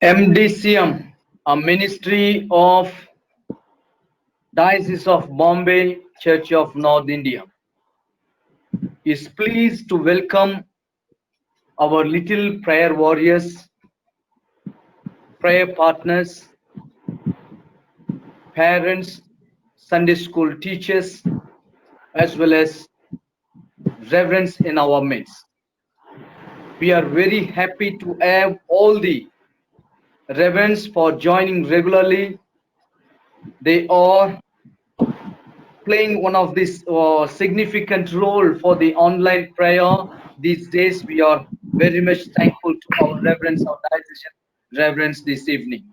MDCM, a ministry of Diocese of Bombay, Church of North India, is pleased to welcome our little prayer warriors, prayer partners, parents, Sunday school teachers, as well as reverends in our midst. We are very happy to have all the reverends for joining regularly. They are playing one of this significant role for the online prayer these days. We are very much thankful to our reverends, our diocesan reverends this evening.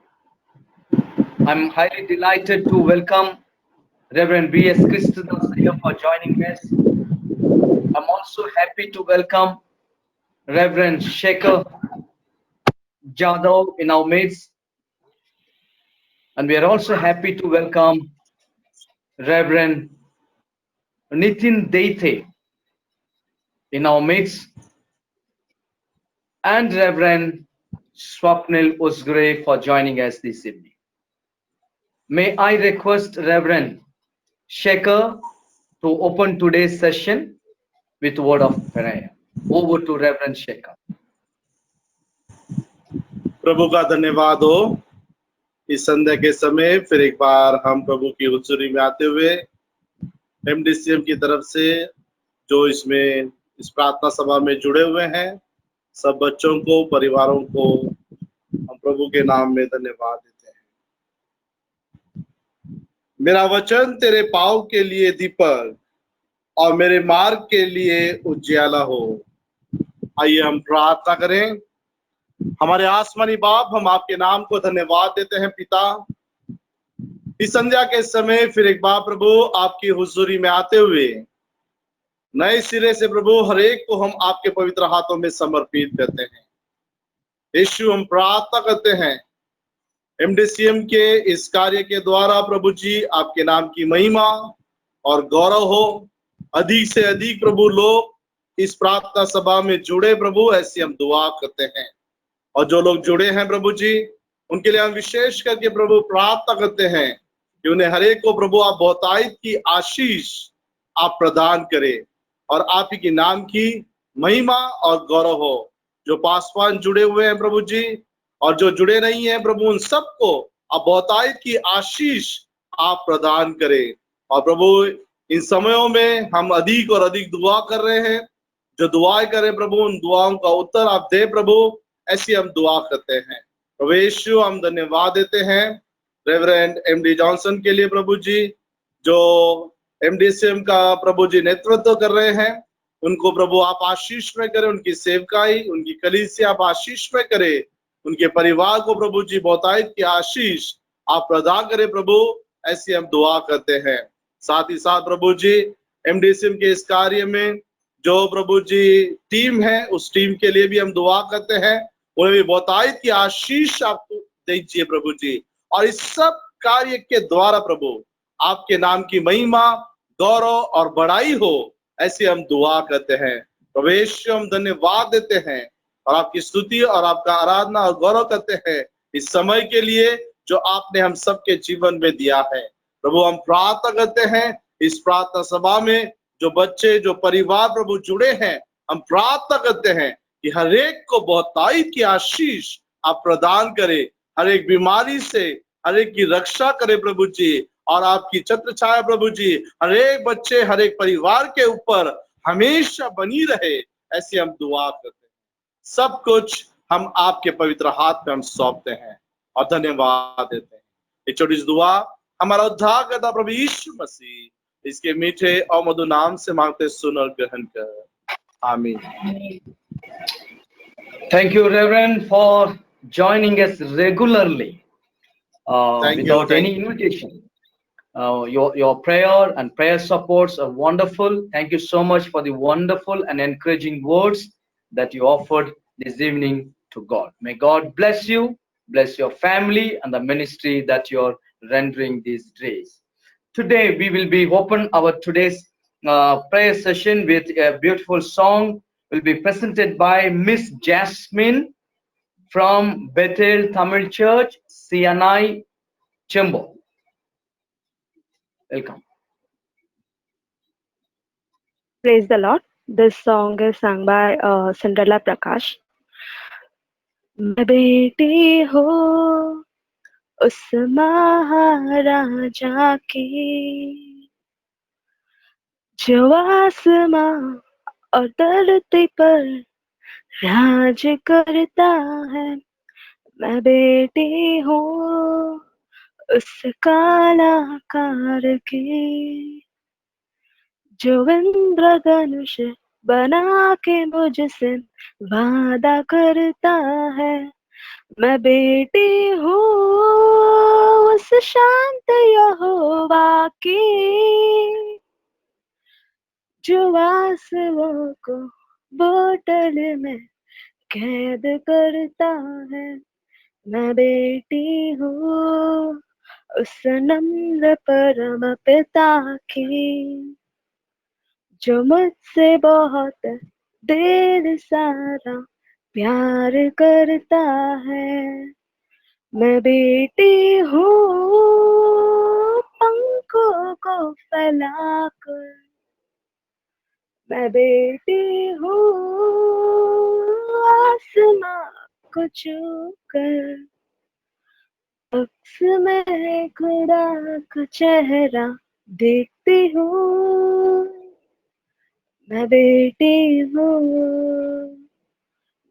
I'm highly delighted to welcome Reverend B.S. Christodas here for joining us. I'm also happy to welcome Reverend Shekhar Jadhav in our midst, and we are also happy to welcome Reverend Nitin Deithe in our midst, and Reverend Swapnil Usgre for joining us this evening. May I request Reverend Shekhar to open today's session with word of prayer. Over to Reverend Shekhar. प्रभु का धन्यवाद हो। इस संध्या के समय फिर एक बार हम प्रभु की हुजूरी में आते हुए एमडीसीएम की तरफ से जो इसमें इस प्रार्थना सभा में जुड़े हुए हैं सब बच्चों को, परिवारों को हम प्रभु के नाम में धन्यवाद देते हैं। मेरा वचन तेरे पाँव के लिए दीपक और मेरे मार्ग के लिए उजियाला हो। आइए हम प्रार्थना करें। हमारे आसमानी बाप, हम आपके नाम को धन्यवाद देते हैं पिता। इस संध्या के समय फिर एक बार प्रभु आपकी हुजूरी में आते हुए नए सिरे से प्रभु हर एक को हम आपके पवित्र हाथों में समर्पित करते हैं। यीशु, हम प्रार्थना करते हैं एमडीसीएम के इस कार्य के द्वारा प्रभु जी आपके नाम की महिमा और गौरव हो। अधिक से अधिक प्रभु लोग इस प्रार्थना सभा में जुड़े प्रभु, ऐसी हम दुआ करते हैं। और जो लोग जुड़े हैं प्रभु जी, उनके लिए हम विशेष करके प्रभु प्रार्थना करते हैं कि उन्हें हर एक को प्रभु आप बहुतायत की आशीष आप प्रदान करें और आप ही के नाम की महिमा और गौरव हो। जो पासवान जुड़े हुए हैं प्रभु जी और जो जुड़े नहीं हैं प्रभु, उन सबको आप बहुतायत की आशीष आप प्रदान करें। और प्रभु इन समयों में हम अधिक और अधिक दुआ कर रहे हैं। जो दुआएं करें प्रभु, उन दुआओं का उत्तर आप दे प्रभु, ऐसी हम दुआ करते हैं। प्रभु यीशु, हम धन्यवाद देते हैं रेवरेंड एमडी जॉनसन के लिए प्रभु जी, जो एमडीसीएम का प्रभु जी नेतृत्व कर रहे हैं। उनको प्रभु आप आशीष में करें, उनकी सेवकाई, उनकी कलीसिया आप आशीष में करें। उनके परिवार को प्रभु जी बहुतायत की आशीष आप प्रदान करें प्रभु, ऐसी हम दुआ करते हैं। साथ ही साथ प्रभु जी एमडीसीएम के इस कार्य में जो प्रभु जी टीम है, उस टीम के लिए भी हम दुआ करते हैं। उन्हें भी बहुतायत की आशीष आप दीजिए प्रभु जी, और इस सब कार्य के द्वारा प्रभु आपके नाम की महिमा, गौरव और बड़ाई हो, ऐसी हम दुआ करते हैं। प्रभु यीशु, हम धन्यवाद देते हैं और आपकी स्तुति और आपका आराधना और गौरव करते हैं इस समय के लिए जो आपने हम सबके जीवन में दिया है। प्रभु हम प्रार्थना करते हैं इस प्रार्थना सभा में जो बच्चे, जो परिवार प्रभु जुड़े हैं, हम प्रार्थना करते हैं कि हर एक को बहुतायत की आशीष आप प्रदान करें। हर एक बीमारी से हर एक की रक्षा करे प्रभु जी, और आपकी छत्र छाया प्रभु जी हर एक बच्चे, हर एक परिवार के ऊपर हमेशा बनी रहे, ऐसी हम दुआ करते हैं। सब कुछ हम आपके पवित्र हाथ में हम सौंपते हैं और धन्यवाद देते हैं। ये छोटी सी दुआ हमारा उद्धारकर्ता प्रभु यीशु मसीह इसके मीठे और मधुर नाम से मांगते, सुन और ग्रहण कर। आमीन। Thank you, Reverend, for joining us regularly without any invitation. Your prayer and prayer supports are wonderful. Thank you so much for the wonderful and encouraging words that you offered this evening to God. May God bless you, bless your family and the ministry that you're rendering these days. Today we will be open our today's prayer session with a beautiful song will be presented by Miss Jasmine from Bethel Tamil Church, Sianai, Chimbo. Welcome. Praise the Lord. This song is sung by Cinderella Prakash. मैं बेटी हो उस महाराजा की जो आसमां और धरती पर राज करता है। मैं बेटी हूँ उस कलाकार की जो इंद्रधनुष बना के मुझसे वादा करता है। मैं बेटी हूँ उस शांत यहोवा की जो आंसुओं को बोतल में कैद करता है। मैं बेटी हूँ उस नम्र परम पिता की जो मुझसे बहुत दिल सारा प्यार करता है। मैं बेटी हूँ पंखों को फैलाकर। मैं बेटी हूँ आसमां को छूकर। अक्स में खुदा का चेहरा देखती हूँ। मैं बेटी हूँ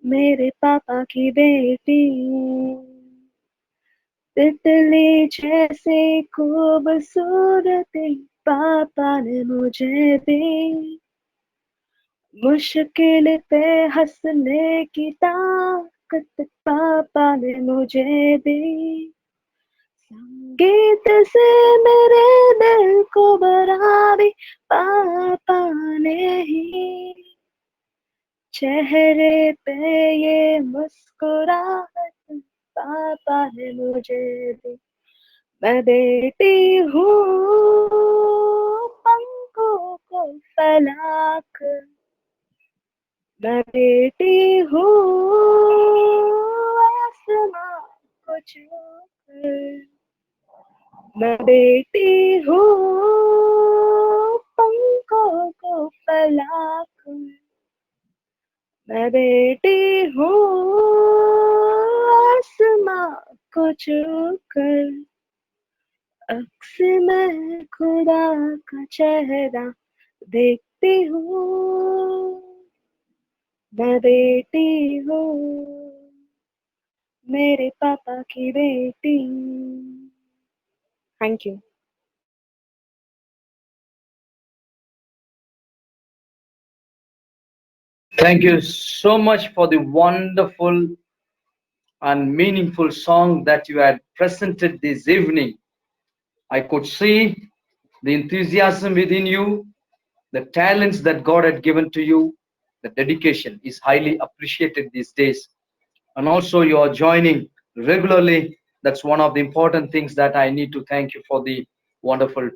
मेरे पापा की बेटी। तितली जैसे खूबसूरती पापा ने मुझे दी। मुश्किल पे हंसने की ताकत पापा ने मुझे दी। संगीत से मेरे दिल को भरा भी पापा ने ही। चेहरे पे ये मुस्कुराहट पापा ने मुझे दी। मैं बेटी हूँ पंखों को फैलाकर। मैं बेटी हूँ आसमां को छूकर। मैं बेटी हूँ पंखों को फैलाकर। मैं बेटी हूँ आसमां को छूकर। अक्स में खुदा का चेहरा देखती हूँ। मैं बेटी हूँ मेरे पापा की बेटी। Thank you. Thank you so much for the wonderful and meaningful song that you had presented this evening. I could see the enthusiasm within you, the talents that God had given to you. The dedication is highly appreciated these days. And also, you are joining regularly. That's one of the important things that I need to thank you for the wonderful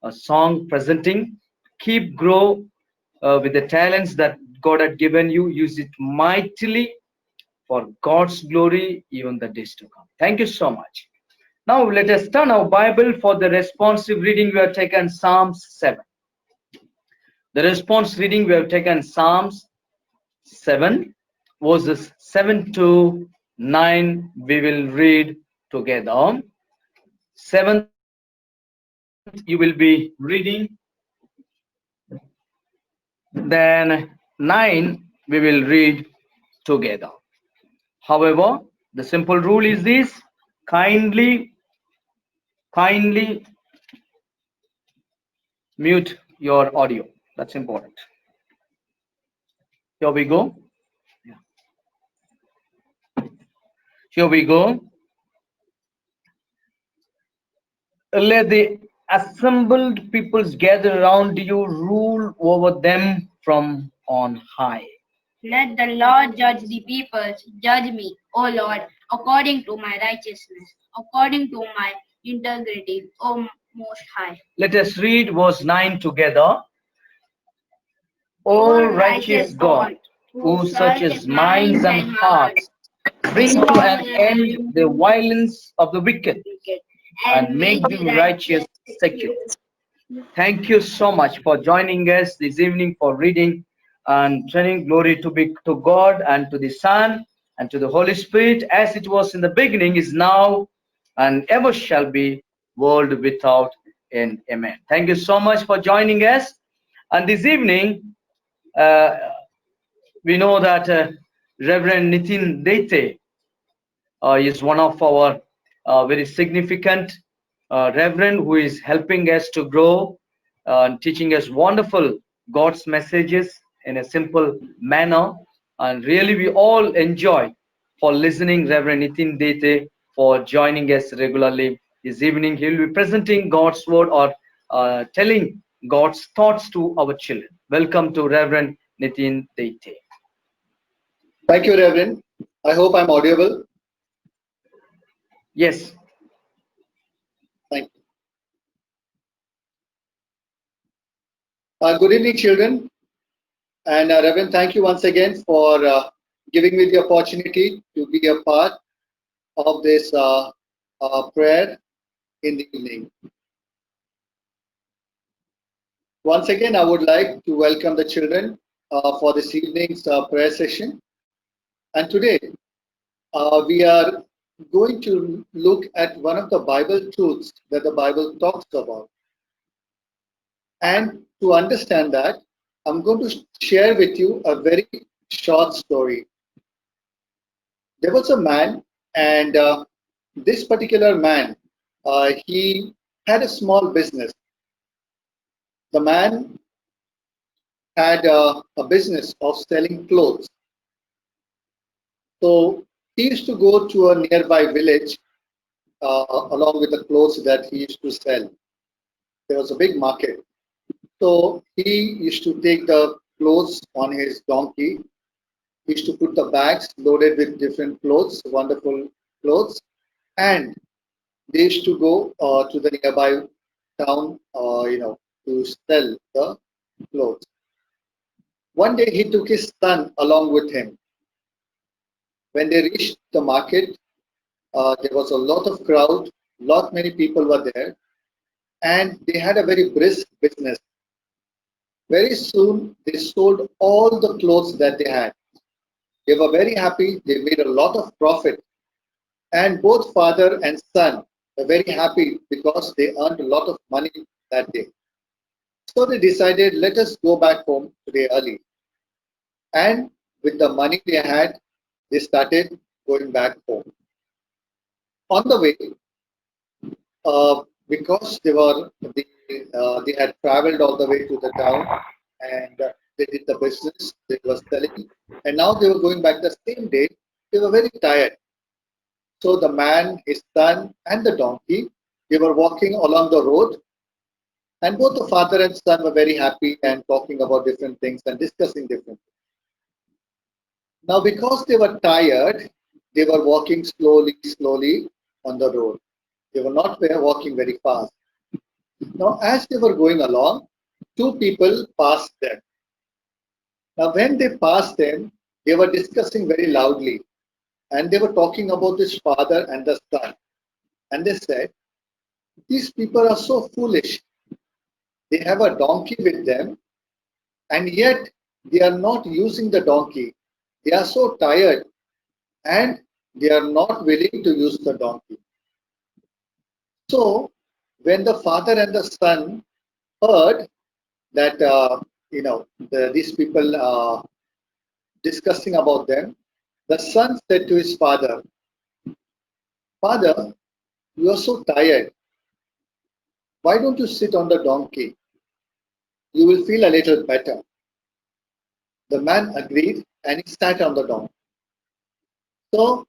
song presenting. Keep grow with the talents that God had given you. Use it mightily for God's glory, even the days to come. Thank you so much. Now let us turn our Bible for the responsive reading. We have taken Psalms 7. The response reading we have taken Psalms 7, verses 7 to 9. We will read together. 7th, you will be reading. Then 9, we will read together. However, the simple rule is this: kindly mute your audio. That's important. Here we go. Here we go. Let the assembled peoples gather around you, rule over them from on high. Let the Lord judge the peoples. Judge me, O Lord, according to my righteousness, according to my integrity, O Most High. Let us read verse 9 together. O righteous God, who searches minds and hearts, Bring to an end the violence of the wicked, and make the righteous secure. Thank you so much for joining us this evening for reading and turning glory to be to God and to the Son and to the Holy Spirit, as it was in the beginning, is now, and ever shall be, world without end. Amen. Thank you so much for joining us. And this evening, uh, we know that Reverend Nitin Dete is one of our very significant reverend who is helping us to grow and teaching us wonderful God's messages in a simple manner. And really, we all enjoy for listening Reverend Nitin Dete for joining us regularly this evening. He will be presenting God's word or telling God's thoughts to our children. Welcome to Reverend Nitin Dete. Thank you, Reverend. I hope I'm audible. Yes. Thank you. Good evening, children. And Reverend, thank you once again for giving me the opportunity to be a part of this prayer in the evening. Once again, I would like to welcome the children for this evening's prayer session. And today, we are going to look at one of the Bible truths that the Bible talks about. And to understand that, I'm going to share with you a very short story. There was a man, and this particular man, he had a small business. The man had a business of selling clothes. So he used to go to a nearby village along with the clothes that he used to sell. There was a big market. So he used to take the clothes on his donkey. He used to put the bags loaded with different clothes, wonderful clothes, and they used to go to the nearby town, to sell the clothes. One day he took his son along with him. When they reached the market, there was a lot of crowd, lot many people were there, and they had a very brisk business. Very soon they sold all the clothes that they had. They were very happy, they made a lot of profit, and both father and son were very happy because they earned a lot of money that day. So they decided, let us go back home today early. And with the money they had, they started going back home. On the way, because they had traveled all the way to the town, and they did the business they were selling, and now they were going back the same day. They were very tired. So the man, his son, and the donkey, they were walking along the road, and both the father and son were very happy and talking about different things and discussing different things. Now, because they were tired, they were walking slowly on the road. They were not walking very fast. Now, as they were going along, two people passed them. Now, when they passed them, they were discussing very loudly, and they were talking about this father and the son. And they said, these people are so foolish. They have a donkey with them, and yet they are not using the donkey. They are so tired, and they are not willing to use the donkey. So, when the father and the son heard that these people discussing about them, the son said to his father, "Father, you are so tired. Why don't you sit on the donkey? You will feel a little better." The man agreed and he sat on the donkey. So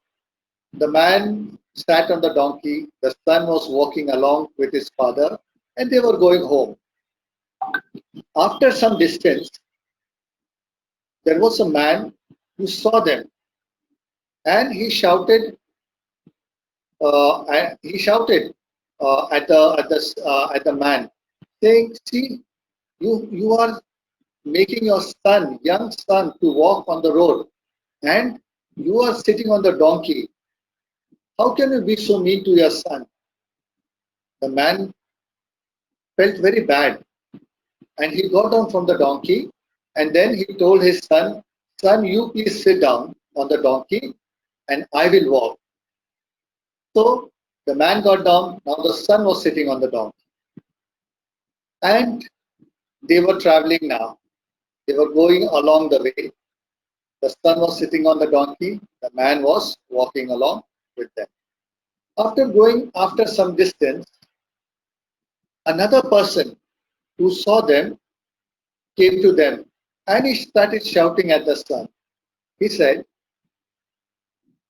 the man sat on the donkey, the son was walking along with his father, and they were going home. After some distance, there was a man who saw them, and he shouted at the man, saying, "See, you are making your son, young son, to walk on the road, and you are sitting on the donkey. How can you be so mean to your son? The man felt very bad and he got down from the donkey and then he told his son, Son, you please sit down on the donkey and I will walk. So the man got down. Now the son was sitting on the donkey and they were traveling now. They were going along the way. The son was sitting on the donkey. The man was walking along with them. After some distance, another person who saw them came to them and he started shouting at the son. He said,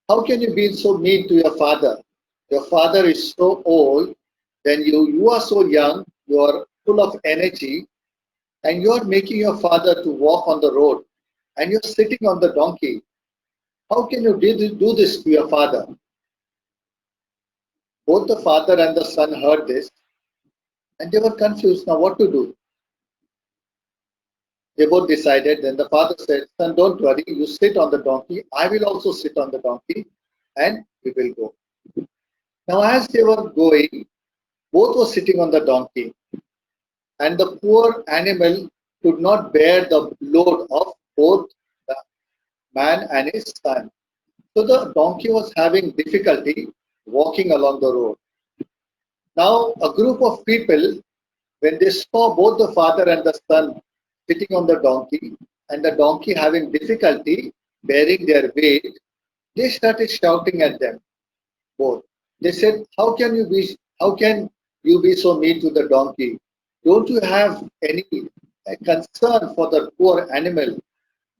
How can you be so mean to your father? Your father is so old, then you are so young, you are full of energy, and you are making your father to walk on the road, and you're sitting on the donkey. How can you do this to your father? Both the father and the son heard this, and they were confused now what to do. They both decided. Then the father said, Son, don't worry, you sit on the donkey. I will also sit on the donkey, and we will go. Now, as they were going, both were sitting on the donkey, and the poor animal could not bear the load of both the man and his son. So the donkey was having difficulty walking along the road. Now, a group of people, when they saw both the father and the son sitting on the donkey, and the donkey having difficulty bearing their weight, they started shouting at them both. They said, how can you be so mean to the donkey? Don't you have any concern for the poor animal?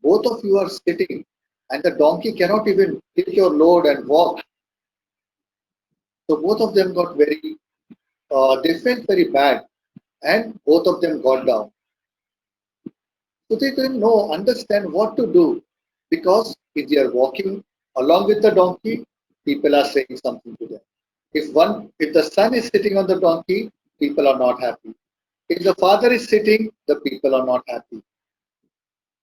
Both of you are sitting, and the donkey cannot even take your load and walk. So both of them got they felt very bad, and both of them got down. So they didn't understand what to do, because if they are walking along with the donkey, people are saying something to them. If the son is sitting on the donkey, people are not happy. If the father is sitting, the people are not happy.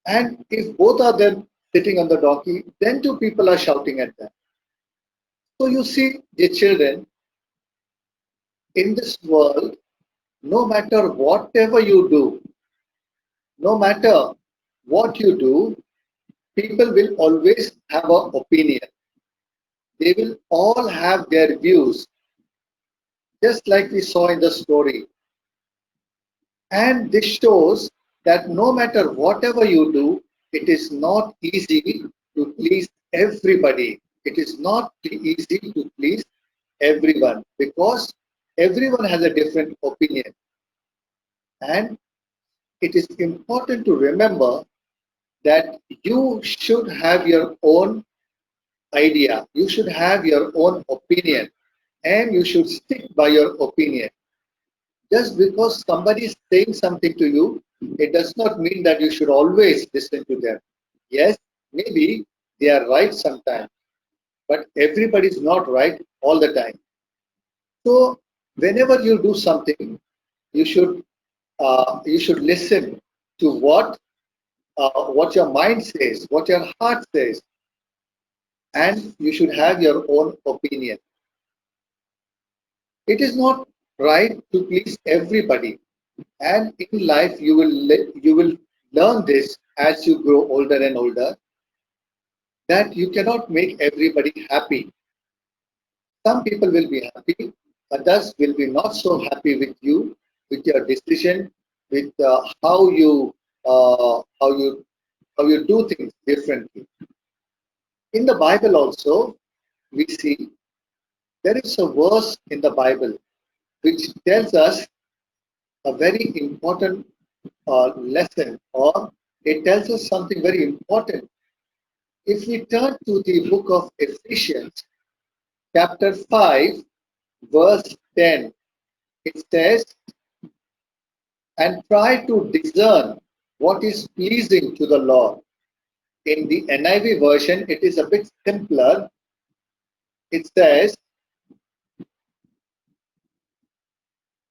And if both are them sitting on the donkey, then two people are shouting at them. So you see, the children, in this world, no matter whatever you do, no matter what you do, people will always have an opinion. They will all have their views, just like we saw in the story. And this shows that no matter whatever you do, it is not easy to please everybody. It is not easy to please everyone, because everyone has a different opinion. And it is important to remember that you should have your own idea, you should have your own opinion, and you should stick by your opinion. Just because somebody is saying something to you, it does not mean that you should always listen to them. Yes, maybe they are right sometimes, but everybody is not right all the time. So whenever you do something, you should listen to what your mind says, what your heart says, and you should have your own opinion. It is not right to please everybody, and in life you will learn this as you grow older and older, that you cannot make everybody happy. Some people will be happy, others will be not so happy with you, with your decision, with how you do things differently. In the Bible also, we see there is a verse in the Bible which tells us a very important lesson, or it tells us something very important. If we turn to the book of Ephesians, chapter 5, verse 10, it says, and try to discern what is pleasing to the Lord. In the NIV version, it is a bit simpler. It says,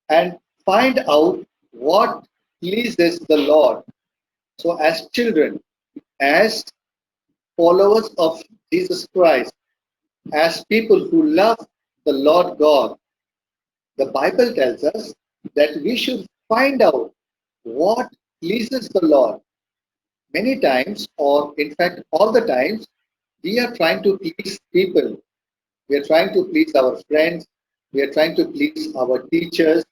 and find out what pleases the Lord. So, as children, as followers of Jesus Christ, as people who love the Lord God, the Bible tells us that we should find out what pleases the Lord. Many times, or in fact, all the times, we are trying to please people. We are trying to please our friends. We are trying to please our teachers.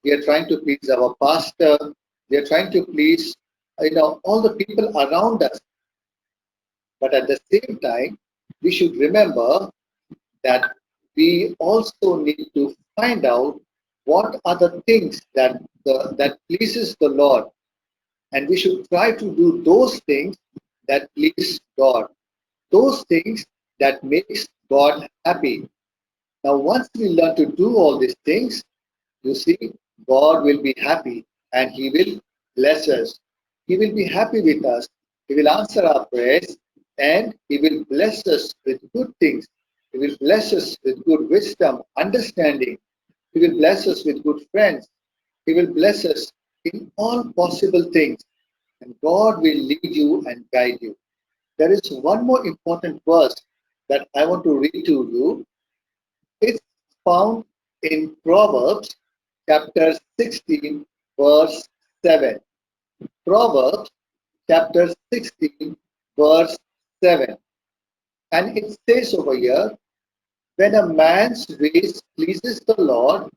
We are trying to please our pastor. We are trying to please, all the people around us. But at the same time, we should remember that we also need to find out what are the things that pleases the Lord, and we should try to do those things that please God, those things that makes God happy. Now, once we learn to do all these things, you see, God will be happy and He will bless us. He will be happy with us. He will answer our prayers and He will bless us with good things. He will bless us with good wisdom, understanding. He will bless us with good friends. He will bless us in all possible things. And God will lead you and guide you. There is one more important verse that I want to read to you. It's found in Proverbs chapter 16, verse 7. Proverbs chapter 16, verse 7. And it says over here, when a man's ways pleases the Lord,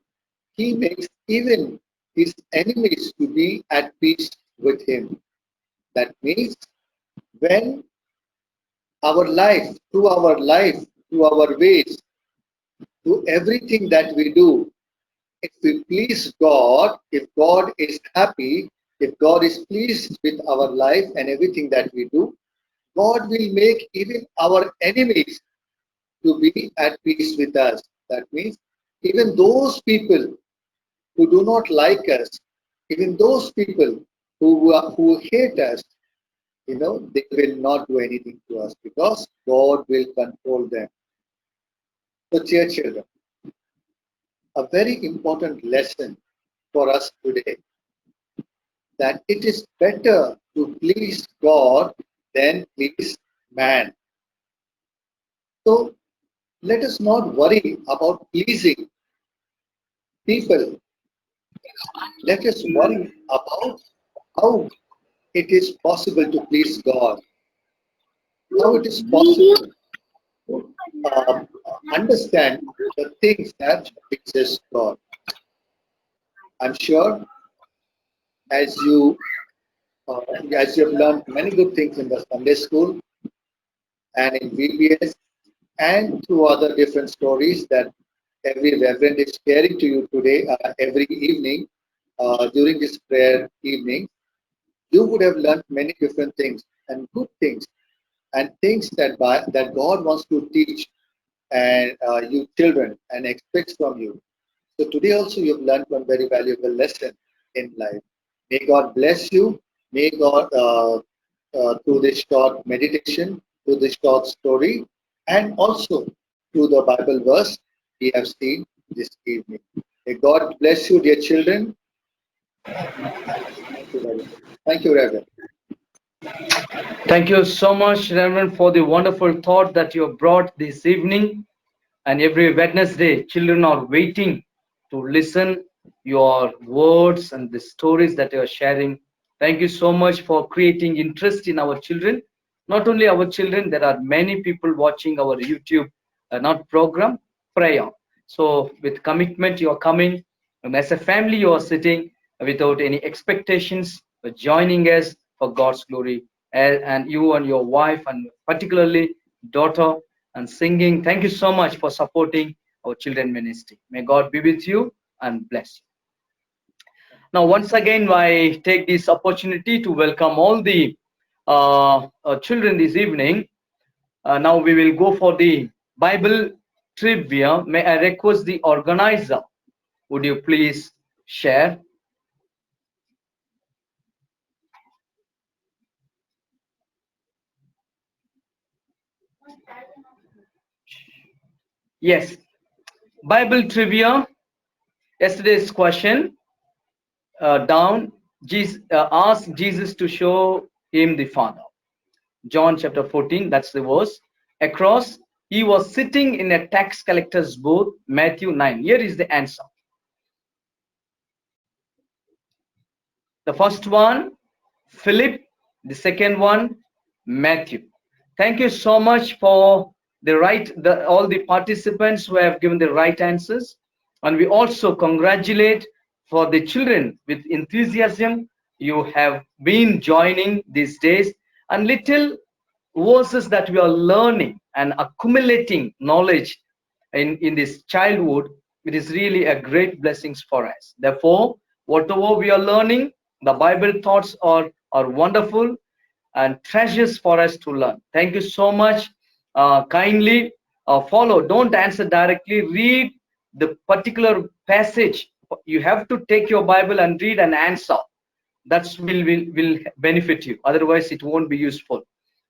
he makes even his enemies to be at peace with him. That means when our life, through our ways, through everything that we do, if we please God, if God is happy, if God is pleased with our life and everything that we do, God will make even our enemies to be at peace with us. That means even those people who do not like us, even those people who hate us, they will not do anything to us because God will control them. So, dear children, a very important lesson for us today, that it is better to please God than please man. So let us not worry about pleasing people. Let us worry about how it is possible to please God, how it is possible to understand the things that pleases God. I'm sure as you as you have learned many good things in the Sunday school and in VBS and through other different stories that every reverend is sharing to you today, every evening, during this prayer evening, you would have learned many different things and good things and things that God wants to teach and you children and expects from you. So today also you have learned one very valuable lesson in life. May God bless you. May God, through this short meditation, through this short story, and also through the Bible verse we have seen this evening. May God bless you, dear children. Thank you, Reverend. Thank you, Reverend. Thank you so much, Reverend, for the wonderful thought that you have brought this evening. And every Wednesday, children are waiting to listen your words and the stories that you are sharing. Thank you so much for creating interest in our children. Not only our children, there are many people watching our YouTube, not program, prayer. So with commitment, you are coming, and as a family, you are sitting without any expectations, but joining us for God's glory. And you and your wife, and particularly daughter, and singing. Thank you so much for supporting our children ministry. May God be with you and bless you. Now, once again, I take this opportunity to welcome all the children this evening. Now we will go for the Bible trivia. May I request the organizer, would you please share? Yes, Bible trivia. Yesterday's question down. Jesus asked Jesus to show him the Father. John chapter 14, that's the verse. Across, he was sitting in a tax collector's booth, Matthew 9. Here is the answer. The first one, Philip. The second one, Matthew. Thank you so much for all the participants who have given the right answers. And we also congratulate for the children with enthusiasm. You have been joining these days, and little verses that we are learning and accumulating knowledge in this childhood, it is really a great blessings for us. Therefore, whatever we are learning, the Bible thoughts are wonderful and treasures for us to learn. Thank you so much. Kindly follow. Don't answer directly. Read the particular passage. You have to take your Bible and read and answer. That will benefit you. Otherwise, it won't be useful.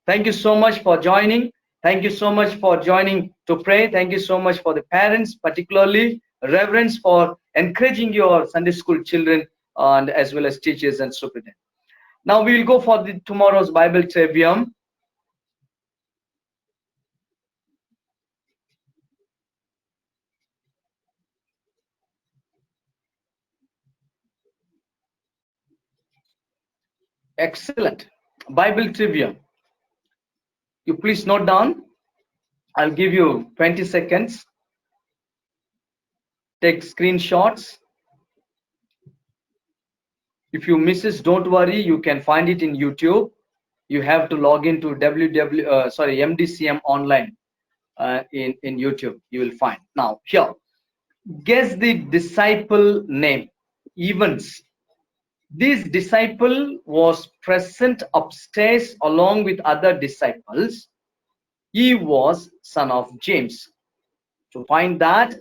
Thank you so much for joining. Thank you so much for joining to pray. Thank you so much for the parents, particularly reverends, for encouraging your Sunday school children, and as well as teachers and superintendents. Now we will go for tomorrow's Bible Trivium. Excellent. Bible Trivium. You please note down. I'll give you 20 seconds. Take screenshots. If you miss it, don't worry. You can find it in YouTube. You have to log into MDCM online in YouTube. You will find. Now here, guess the disciple name. Evans. This disciple was present upstairs along with other disciples. He was son of James. To find that,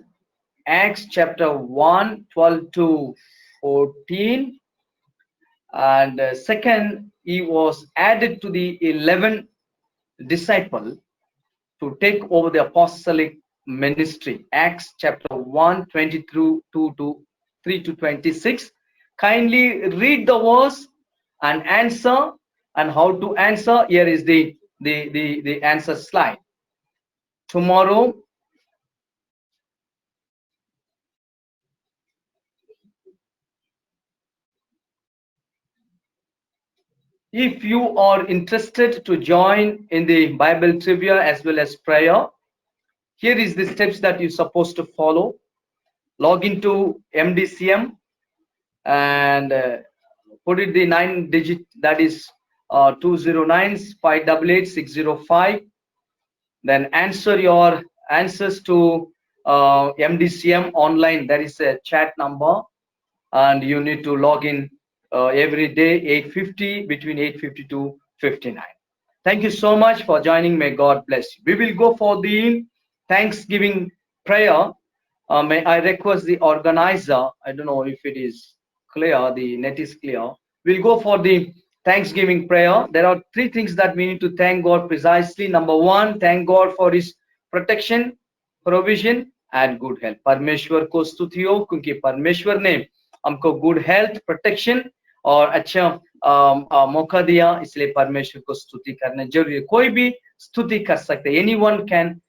Acts chapter 1, 12 to 14. And second, he was added to the 11 disciple to take over the apostolic ministry. Acts chapter 1, 20 through 2 to 3 to 26. Kindly read the verse and answer, and how to answer. Here is the answer slide. Tomorrow, if you are interested to join in the Bible trivia as well as prayer, here is the steps that you're supposed to follow. Log into MDCM and put it the 9-digit, that is 209-588-605. Then answer your answers to MDCM online. That is a chat number, and you need to log in every day 8:50, between 8:50 to 59. Thank you so much for joining. May God bless you. We will go for the Thanksgiving prayer. May I request the organizer, I don't know if it is clear, the net is clear. We'll go for the Thanksgiving prayer. There are three things that we need to thank God precisely. Number one, thank God for his protection, provision and good health. परमेश्वर को स्तुति हो, क्योंकि परमेश्वर ने हमको good health, protection और अच्छा मौका दिया, इसलिए परमेश्वर को स्तुति करना जरूरी है. कोई भी स्तुति कर सकते. Anyone can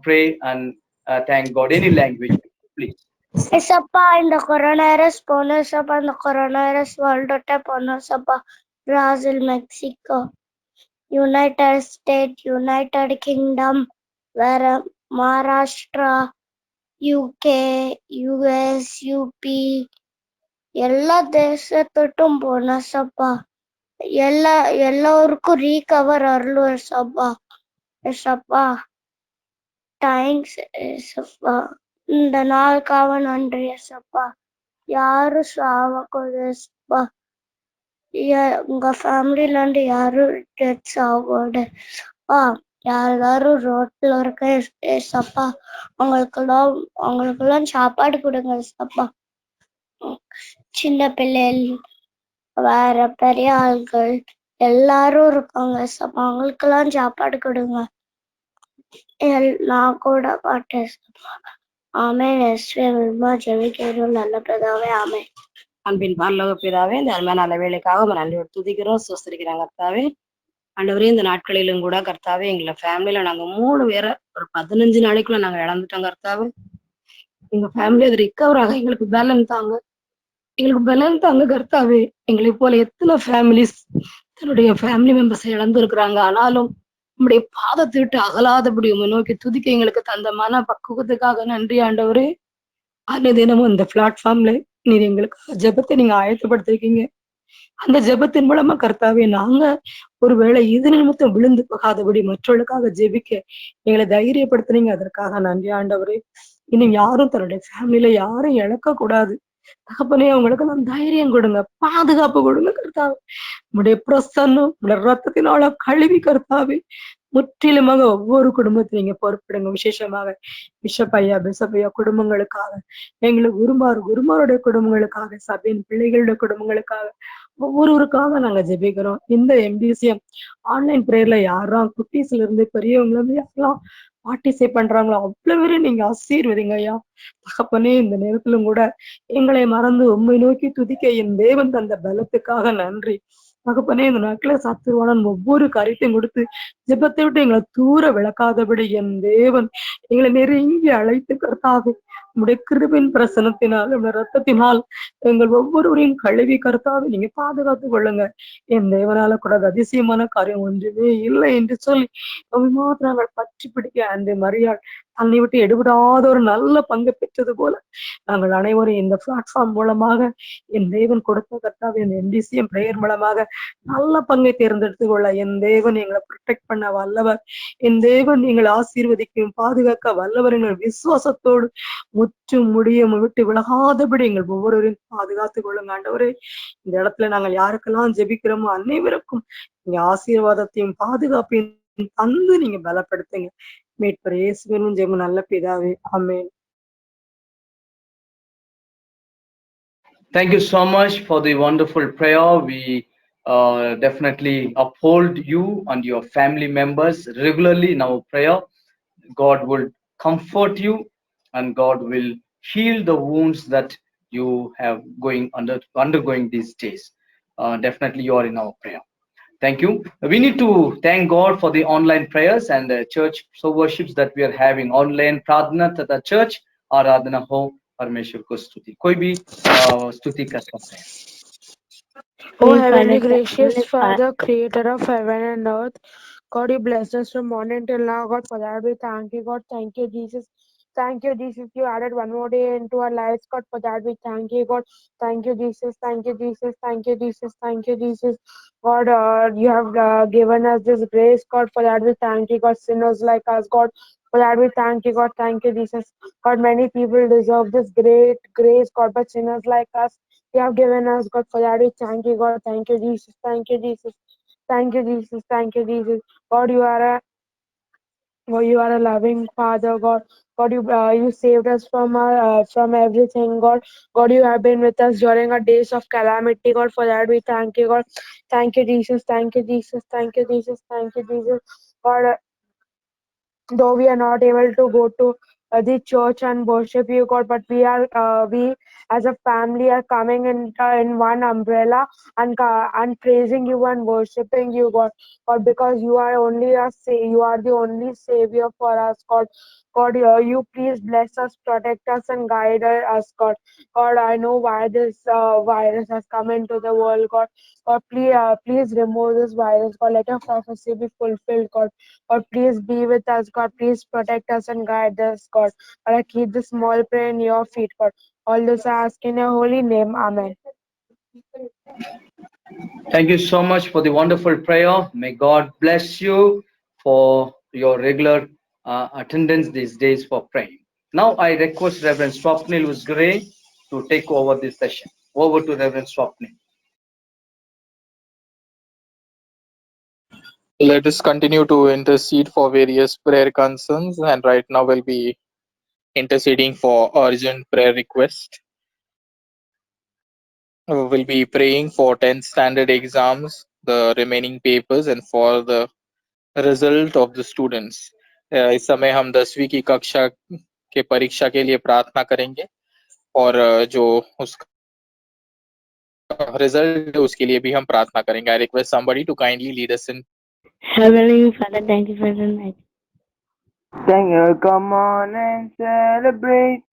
pray and thank God, any language, please. Isapa in the coronavirus, Ponosapa in the coronavirus world, Ponosapa, Brazil, Mexico, United States, United Kingdom, where Maharashtra, UK, US, UP, எல்லா தேசத்துட்டும் போனசப்பா. எல்லோருக்கும் ரீகவர் அருளும் ஏசப்பா. ஏசப்பா thanks ஏசப்பா. இந்த நாளுக்காக நன்றி ஏசப்பா. யாரும் சாவக்கூடாது ஏசப்பா. உங்க ஃபேமிலில இருந்து யாரும் டெத்ஸ் ஆகக்கூடாது ஏசப்பா. யாரும் ரோட்ல இருக்க ஏசப்பா, அவங்களுக்கெல்லாம் சாப்பாடு கொடுங்க ஏசப்பா. சின்ன பிள்ளைகள், வேற பெரிய ஆள்கள் எல்லாரும் இருக்காங்க ஏசப்பா, அவங்களுக்கெல்லாம் சாப்பாடு கொடுங்க. நான் கூட பாட்டேன் ஏசப்பா. ஆமென். இயேசுவே ஜெபிக்கிறோம் நல்ல பிதாவே. ஆமென். அன்பின் பரலோக பிதாவே, இந்த அருமையான நல்ல வேலைக்காக நன்றியோடு துதிக்கிறோம், ஸ்தோத்திரிக்கிறோம் கர்த்தாவே. ஆண்டவரே இந்த நாட்களிலும் கூட கர்த்தாவே எங்களை ஃபேமிலியில நாங்க 3 பேரை ஒரு 15 நாளைக்குள்ள நாங்க இழந்துட்டோம் கர்த்தாவே. எங்க ஃபேமிலி அது ரிகவர் ஆக எங்களுக்கு பலன் தாங்க, எங்களுக்கு பலன் தாங்க கர்த்தாவே. எங்களை போல எத்தனை ஃபேமிலிஸ் தன்னுடைய ஃபேமிலி மெம்பர்ஸை இழந்து இருக்கிறாங்க. ஆனாலும் உம்முடைய பாதத்தை விட்டு அகலாதபடி உம்மை நோக்கி துதிக்க எங்களுக்கு தந்த மன பக்குவத்துக்காக நன்றி ஆண்டவரே. அன்னை தினமும் இந்த பிளாட்ஃபார்ம்ல நீர் எங்களுக்கு ஜெபத்தை நீங்க ஆயத்தப்படுத்திருக்கீங்க. அந்த ஜெபத்தின் மூலமா கர்த்தாவே நாங்க ஒருவேளை இது நிமித்தம் விழுந்து போகாதபடி மற்றவர்களுக்காக ஜெபிக்க எங்களை தைரியப்படுத்துனீங்க. அதற்காக நன்றி ஆண்டவரே. இன்னும் யாரும் தன்னுடைய ஃபேமிலியில யாரும் இழக்க கூடாது தகப்பனே. அவங்களுக்கு நான் தைரியம் கொடுங்க, பாதுகாப்பு கொடுங்க கர்த்தாவே. உம்முடைய பிரசன்னம் உம்முடைய ரத்தத்தினால கழுவி கர்த்தாவே முற்றிலுமாக ஒவ்வொரு குடும்பத்தையும் நீங்க பொறுப்பிடுங்க. விசேஷமாக பிஷப் ஐயா குடும்பங்களுக்காக, எங்களுக்கு குருமாருடைய குடும்பங்களுக்காக, சபையின் பிள்ளைகளுடைய குடும்பங்களுக்காக, ஒவ்வொருவருக்காக நாங்க ஜெபிக்கிறோம். இந்த எம்பிசிஎம் ஆன்லைன் பிரேயர்ல யாரெல்லாம் குட்டீஸ்ல இருந்து பெரியவங்கள இருந்து யாரெல்லாம் பார்ட்டிசிபேட் பண்றாங்களோ அவ்வளவு பேரும் நீங்க ஆசீர்வதிங்க ஐயா. தகப்பனே இந்த நேரத்திலும் கூட எங்களை மறந்து உம்மை நோக்கி துதிக்க என் தேவன் தந்த பலத்துக்காக நன்றி தகப்பனே. இந்த நாட்கள சத்துருவானன் ஒவ்வொரு காரியத்தையும் கொடுத்து ஜெபத்தை விட்டு எங்களை தூர விளக்காதபடி என் தேவன் எங்களை நெருங்கி அழைத்து கர்த்தாவே உம்முடைய கிருபையின் பிரசனத்தினால் உம்முடைய ரத்தத்தினால் எங்கள் ஒவ்வொருவரையும் கழுவி கர்த்தாவே நீங்க பாதுகாத்துக் கொள்ளுங்க. என் தேவனால கூட அது அதிசயமான காரியம் ஒன்றுமே இல்லை என்று சொல்லி மாத்திரம் நாங்கள் பற்றி பிடிக்க அந்த மரியாள் தன்னை விட்டு எடுபடாத ஒரு நல்ல பங்கு பெற்றது போல நாங்கள் அனைவரும் இந்த பிளாட்ஃபார்ம் மூலமாக என் தேவன் கொடுத்த கர்த்தாவே இந்த என்டிசிஎம் பிரேயர் மூலமாக நல்ல பங்கை தேர்ந்தெடுத்துக் கொள்ள என் தேவன் எங்களை ப்ரொடெக்ட் பண்ண வல்லவர். என் தேவன் எங்களை ஆசீர்வதிக்கும் பாதுகாக்க வல்லவர். எங்கள் விசுவாசத்தோடு முற்றும் முடிய விட்டு விலகாதபடி எங்கள் ஒவ்வொருவரையும் பாதுகாத்துக் கொள்ளுங்க ஆண்டவரே. இந்த இடத்துல நாங்கள் யாருக்கெல்லாம் ஜெபிக்கிறோமோ அனைவருக்கும் நீங்க ஆசீர்வாதத்தையும் பாதுகாப்பையும் தந்து நீங்க பலப்படுத்துங்க. மீட்பர் இயேசுவின் ஜெபம் நல்ல பிதாவே, ஆமென். Thank you so much for the wonderful prayer. We definitely uphold you and your family members regularly in our prayer. God will comfort you and God will heal the wounds that you have undergoing these days. Definitely you are in our prayer. Thank you. We need to thank God for the online prayers and the church worships that we are having online. Pradhana tata church आराधना हो परमेश्वर को स्तुति. कोई भी स्तुति कर सकता है. Oh, heavenly gracious Father, creator of heaven and earth, God, you blessed us from morning till now. God, for that we thank you. God, thank you, Jesus. Thank you, Jesus. You added one more day into our lives. God, for that we thank you. God, thank you, Jesus. Thank you, Jesus. Thank you, Jesus. Thank you, Jesus. God, you have given us this grace. God, for that we thank you. God, sinners like us. God, for that we thank you. God, thank you, Jesus. God, many people deserve this great grace. God, but sinners like us, you have given us. God, for that we thank you. God, thank you, Jesus. Thank you, Jesus. Thank you, Jesus. Thank you, Jesus. God, you are a loving Father, God. God, you saved us from everything, God. God, you have been with us during our days of calamity, God. For that we thank you, God. Thank you, Jesus. Thank you, Jesus. Thank you, Jesus. Thank you, Jesus. God, though we are not able to go to the church and worship you, God, but we as a family are coming in one umbrella and praising you and worshiping you, God. God, because you are you are the only savior for us, God. God, you please bless us, protect us, and guide us, God. God, I know why this virus has come into the world, God. God, please remove this virus, God. Let your prophecy be fulfilled, God. God, please be with us, God. Please protect us and guide us, God. God, I keep this small prayer in your feet, God. All this I ask in your holy name. Amen. Thank you so much for the wonderful prayer. May God bless you for your regular attendance these days for praying. Now I request Reverend Swapnil Usgare to take over this session. Over to Reverend Swapnil. Let us continue to intercede for various prayer concerns, and right now we'll be interceding for urgent prayer request. We'll be praying for 10th standard exams, the remaining papers, and for the result of the students. इस समय हम 10वीं की कक्षा के परीक्षा के लिए प्रार्थना करेंगे और जो उसका रिजल्ट है उसके लिए भी हम प्रार्थना करेंगे. I request somebody to kindly lead us in Heavenly Father, thank you for the night. Thank you. Come on and celebrate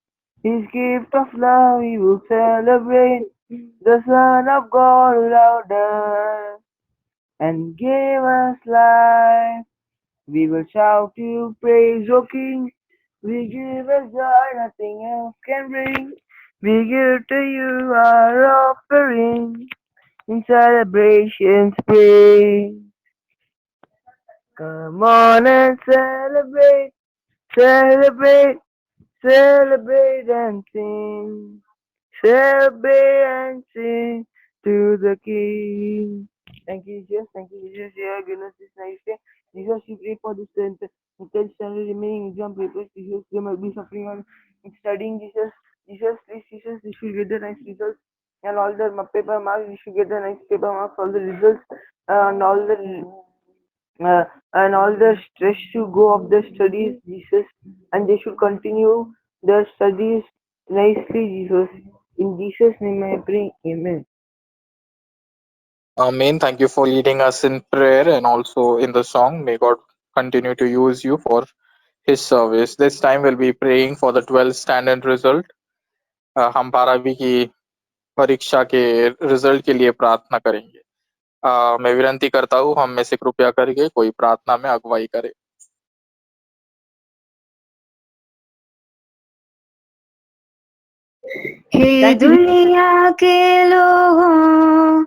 His gift of love. We will celebrate the Son of God who loved us and gave us life. We will shout to praise, O King. We give us joy nothing else can bring. We give to you our offering in celebration spring. Come on and celebrate, celebrate, celebrate and sing. Celebrate and sing to the King. Thank you, Jesus. Thank you, Jesus. Yeah, goodness, this nice day. Jesus, we pray for the strength. Until standard remaining exam papers, Jesus, they might be suffering on studying. Jesus, Jesus, please, Jesus, they should get the nice results. And all the paper marks, we should get the nice paper marks, all the results, and all the stress to go of the studies, Jesus, and they should continue their studies nicely, Jesus. In Jesus' name I pray, Amen. Amen. Thank you for leading us in prayer and also in the song. May God continue to use you for His service. This time we'll be praying for the 12th standard result. हम 12वीं की परीक्षा के result के लिए प्रार्थना करेंगे. मैं विनती करता हूँ हम में से कृपया करके कोई प्रार्थना में अगुवाई करे. हे दुनिया के लोगों,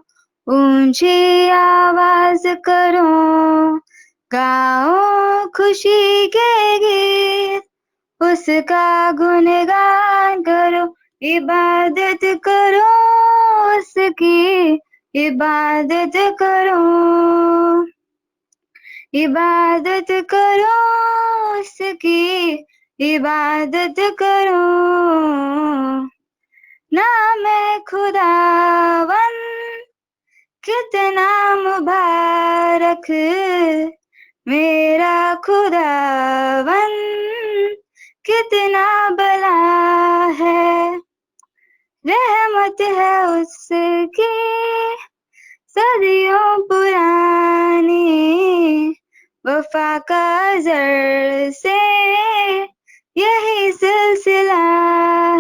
ऊंची आवाज करो, गाओ खुशी के गीत, उसका गुणगान करो, इबादत करो उसकी, इबादत करो, इबादत करो उसकी, इबादत करो. नाम खुदावन कितना मुबारक, मेरा खुदावन कितना भला है, रहमत है उसकी सदियों पुरानी, वफा का अज़ल से यही सिलसिला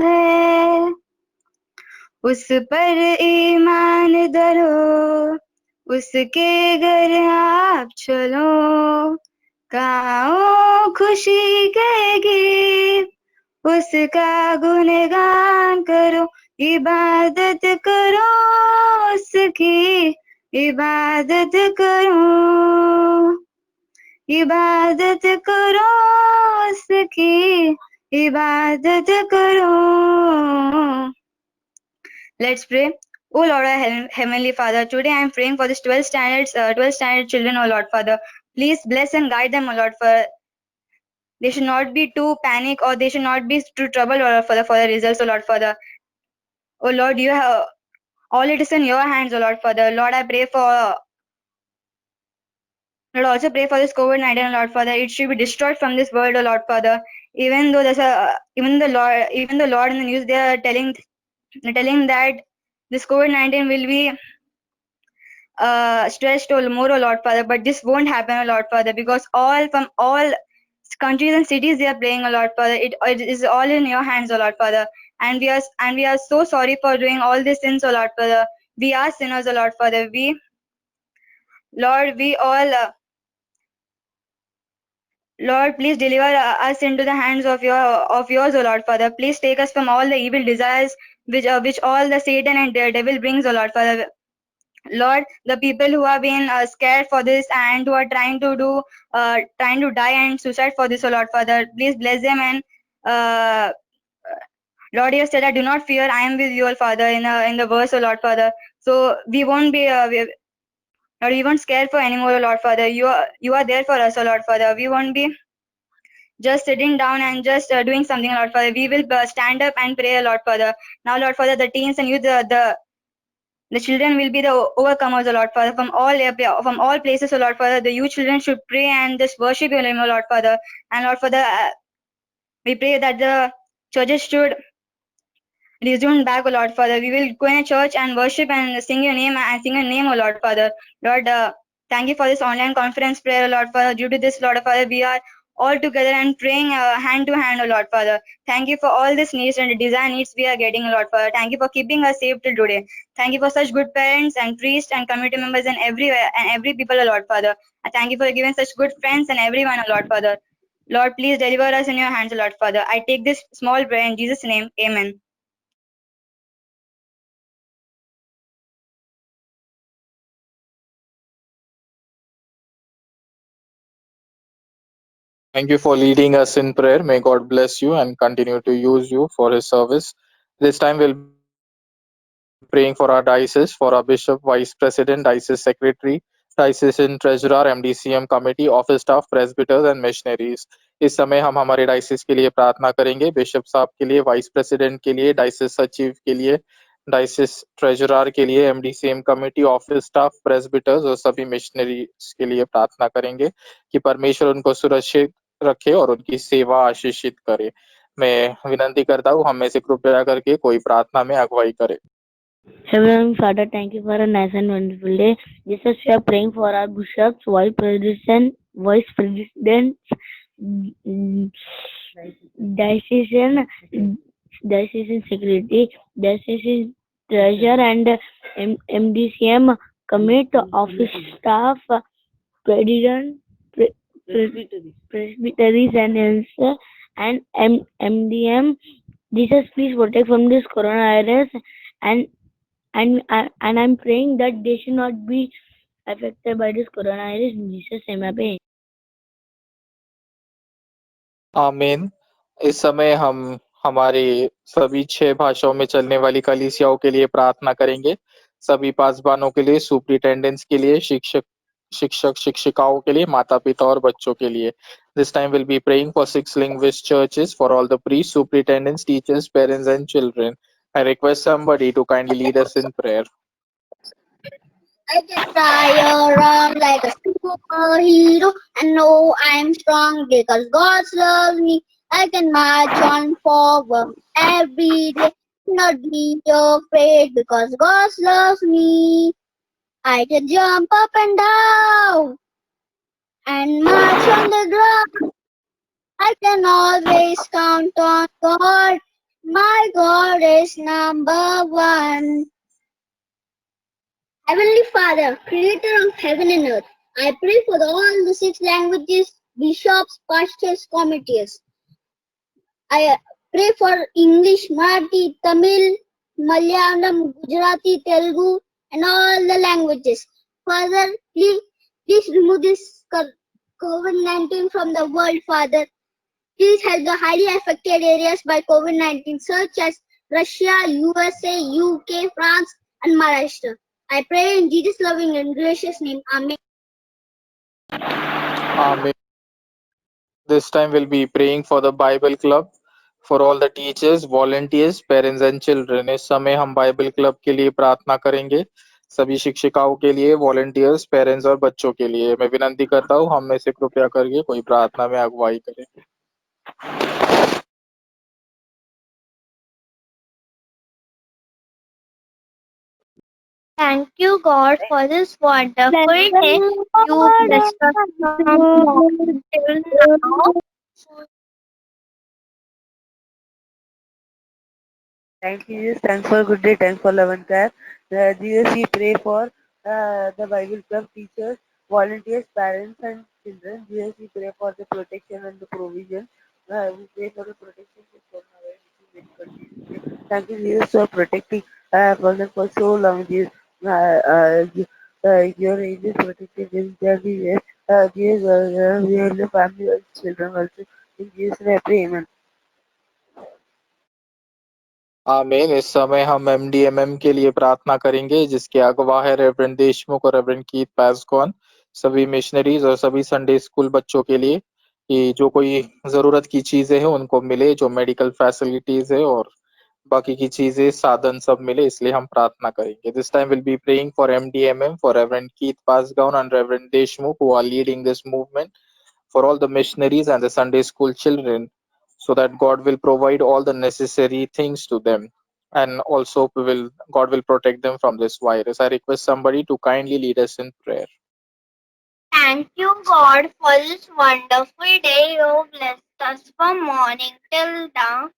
है. उस पर ईमान धरो, उसके घर आप चलो, गाओ खुशी के गीत, उसका गुणगान करो, इबादत करो उसकी, इबादत करो, इबादत करो उसकी, इबादत करो. Let's pray. Oh Lord, our Heavenly Father, today I am praying for this 12 standard children, oh Lord Father. Please bless and guide them, oh Lord, for they should not be too panic or they should not be too troubled, oh Lord Father, for the results, oh Lord Father. Oh Lord, you have all it is in your hands, oh Lord Father. Lord, I pray for Lord, also pray for this COVID-19, Lord Father. It should be destroyed from this world, oh Lord Father. Even though there's even the Lord in the news, they are telling that this COVID-19 will be stressed more, oh Lord Father, but this won't happen, oh Lord Father, because from all countries and cities they are praying, oh Lord Father. It is all in your hands, oh Lord Father, and we are so sorry for doing all these sins, oh Lord Father. We are sinners, oh Lord Father. Lord, please deliver us into the hands of yours, O Lord Father. Please take us from all the evil desires which all the Satan and the devil brings, O Lord Father. Lord, the people who have been scared for this and who are trying to die and suicide for this, O Lord Father, please bless them. And Lord, you said, "I do not fear. I am with you, O Father." In the verse, O Lord Father. So we won't be. Lord, we won't scare for anymore, O Lord Father. You are there for us, O Lord Father. We won't be just sitting down and just doing something, Lord Father. We will stand up and pray, Lord Father. Now, Lord Father, the teens and youth, the children will be the overcomers, O Lord Father, from all places, O Lord Father. The youth children should pray and just worship your name, O Lord Father. And Lord Father, we pray that the churches should resume back, O Lord Father. We will go in a church and worship and sing your name, O Lord Father. Lord, Thank you for this online conference prayer, O Lord Father. Due to this, Lord Father, we are all together and praying hand to hand, O Lord Father. Thank you for all these needs and desire needs we are getting, O Lord Father. Thank you for keeping us safe till today. Thank you for such good parents and priests and community members and every people, O Lord Father. And thank you for giving such good friends and everyone, O Lord Father. Lord, please deliver us in your hands, O Lord Father. I take this small prayer in Jesus' name. Amen. Thank you for leading us in prayer. May God bless you and continue to use you for His service. This time we'll be praying for our diocese, for our bishop, vice president, diocese secretary, diocesan treasurer, MDCM committee, office staff, presbyters and missionaries. इस समय हम हमारे डाइसिस के लिए प्रार्थना करेंगे, bishop साहब के लिए, वाइस प्रेसिडेंट के लिए, डाइसिस सचिव के लिए, डाइसिस ट्रेजरर के लिए, एमडीसीएम कमेटी, ऑफिस स्टाफ, प्रेस्बिटर्स और सभी मिशनरीज के लिए प्रार्थना करेंगे कि परमेश्वर उनको सुरक्षित रखे और उनकी सेवा आशीषित करे। मैं विनंती करता हूँ हम में से कृपया करके कोई प्रार्थना में अगुवाई करे। Heavenly Father, thank you for a nice and wonderful day. Jesus, we are praying for our bishops, vice presidents, mm, diocesan, diocesan secretary, diocesan treasurer, and MDCM committee, office staff, president, presbyteries, and MDM. Jesus, please protect from this coronavirus, and I'm praying that they should not be affected by this coronavirus. In Jesus' name, I pray. आमीन। इस समय हम हमारे सभी 6 भाषाओं में चलने वाली कलीसियाओं के लिए प्रार्थना करेंगे। सभी पासबानों के लिए, सुपरिटेंडेंट्स के लिए, शिक्षिकाओं के लिए, माता-पिता और बच्चों के लिए। This time we'll be praying for 6 linguist churches, for all the priests, superintendents, teachers, parents and children. I request somebody to kindly lead us in prayer. I can fly around like a superhero and know I'm strong because God loves me. I can march on forward every day, not be afraid because God loves me. I can jump up and down and march on the ground. I can always count on God. My God is number one. Heavenly Father, creator of heaven and earth, I pray for all the 6 languages, bishops, pastors, committees. I pray for English, Marathi, Tamil, Malayalam, Gujarati, Telugu, and all the languages. Father, please remove this COVID-19 from the world, Father. Please help the highly affected areas by COVID-19, such as Russia, USA, UK, France, and Maharashtra. I pray in Jesus' loving and gracious name. Amen. Amen. This time we'll be praying for the Bible Club, for all the teachers, volunteers, parents and children. इस समय हम Bible club के लिए प्रार्थना करेंगे, सभी शिक्षिकाओं के लिए, वॉलंटियर्स, पेरेंट्स और बच्चों के लिए। मैं विनंती करता हूँ हम में से कृपया करके कोई प्रार्थना में अगुवाई करे। Thank you, God, for this wonderful day. You blessed us from morning till now. Thank you, Jesus. Thanks for good day. Thanks for love and care. Jesus, we pray for the Bible Club teachers, volunteers, parents, and children. Jesus, we pray for the protection and the provision. We pray for the protection of coronavirus, which is very continuously. Thank you, Jesus, for protecting for so long. Jesus, your angels protected them everywhere. Jesus, we are the family and children also. In Jesus' name, I pray. Amen. आमीन। इस समय हम एमडीएमएम के लिए प्रार्थना करेंगे, जिसके अगवा है रेवरेंड देशमुख और रेवरेंड कीथ पैसकॉन, सभी मिशनरीज और सभी संडे स्कूल बच्चों के लिए कि जो कोई जरूरत की चीजें हैं उनको मिले, जो मेडिकल फैसिलिटीज है और बाकी की चीजें साधन सब मिले, इसलिए हम प्रार्थना करेंगे। This time will be praying for MDMM, for reverend Keith Pasgon and reverend Deshmukh who are leading this movement, for all the missionaries and the Sunday school children, so that God will provide all the necessary things to them, and also God will protect them from this virus. I request somebody to kindly lead us in prayer. Thank you, God, for this wonderful day you blessed us from morning till dawn.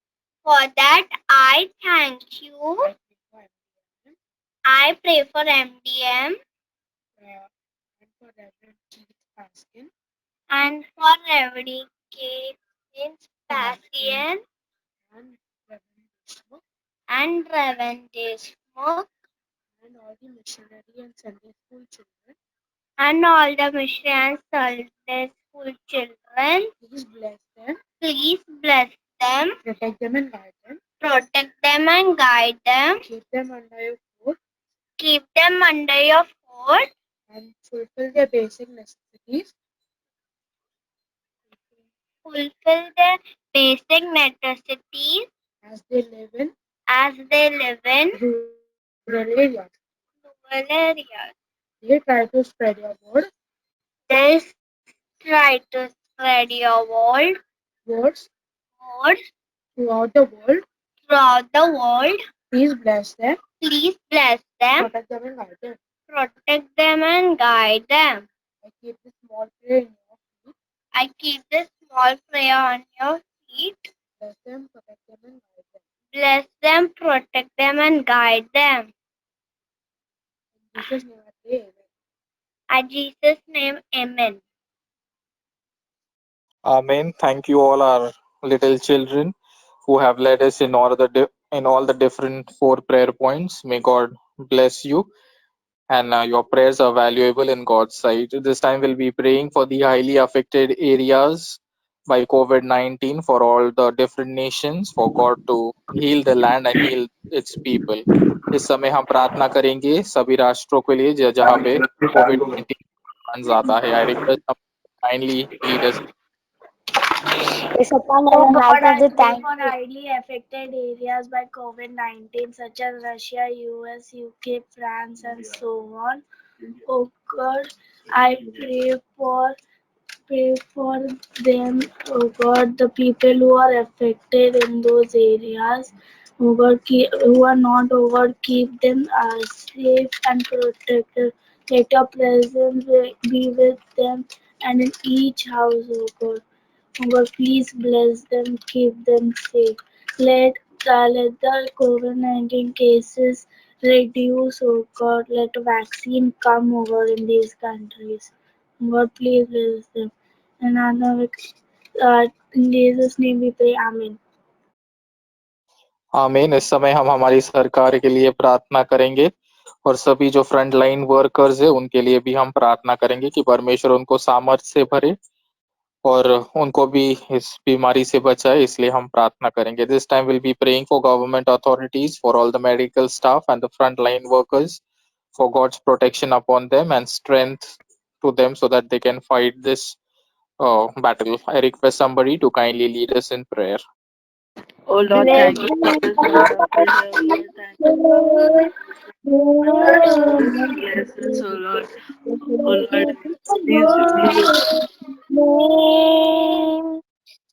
For that, I thank you. I pray for MDM and for Reverend Keith Passion and Reverend Deshmukh and all the missionary and Sunday school children. Please bless them. Protect them and guide them. Protect them and guide them. Keep them under your foot. Keep them under your foot. And fulfill their basic necessities. Fulfill their basic necessities as they live in rural areas. They try to spread your word. They try to spread your words throughout the world. Please bless them. Protect them and guide them. I keep this small prayer in your feet. Bless them, protect them, and guide them. In Jesus' name I pray. Amen. Amen. Thank you all our little children who have led us in all the different four prayer points. May God bless you, and your prayers are valuable in God's sight. This time we'll be praying for the highly affected areas by COVID-19 for all the different nations, for God to heal the land and heal its people. इस समय हम प्रार्थना करेंगे सभी राष्ट्रों के लिए जहाँ पे कोविड-19 ज्यादा है. I request kindly lead us. Yes, upon Oh our heart God, of I the pray thank for you. highly affected areas by COVID-19, such as Russia, US, UK, France, and so on. Oh God, I pray for them, oh God, the people who are affected in those areas. Oh God, who are not, oh God, keep them safe and protected. Let your presence be with them and in each house, oh God. Oh God, please bless them, keep them safe. Let the COVID-19 cases reduce, oh God. Let a vaccine come over in these countries. Oh God, please bless them. And in Jesus' name we pray. Amen. आमीन. इस समय हम हमारी सरकार के लिए प्रार्थना करेंगे और सभी जो फ्रंट लाइन वर्कर्स है उनके लिए भी हम प्रार्थना करेंगे कि परमेश्वर उनको सामर्थ्य से भरे और उनको भी इस बीमारी से बचाए. इसलिए हम प्रार्थना करेंगे. This time will be praying for government authorities, for all the medical staff and the front line workers, for God's protection upon them and strength to them so that they can fight this battle. I request somebody to kindly lead us in prayer. Oh Lord, Bless thank you for this wonderful day. Oh Lord, thank you for this blessings. Oh Lord, oh Lord, please reveal. name.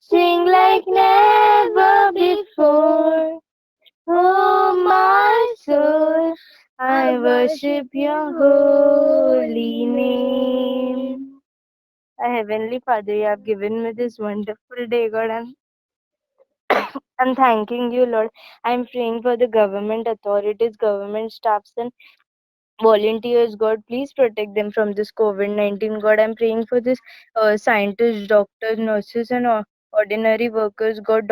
Sing like never before. Oh, my soul, I worship your holy name. Our Heavenly Father, you have given me this wonderful day, God. I'm thanking you, Lord. I'm praying for the government authorities, government staffs, and volunteers. God, please protect them from this COVID-19. God, I'm praying for this scientists, doctors, nurses, and ordinary workers. God,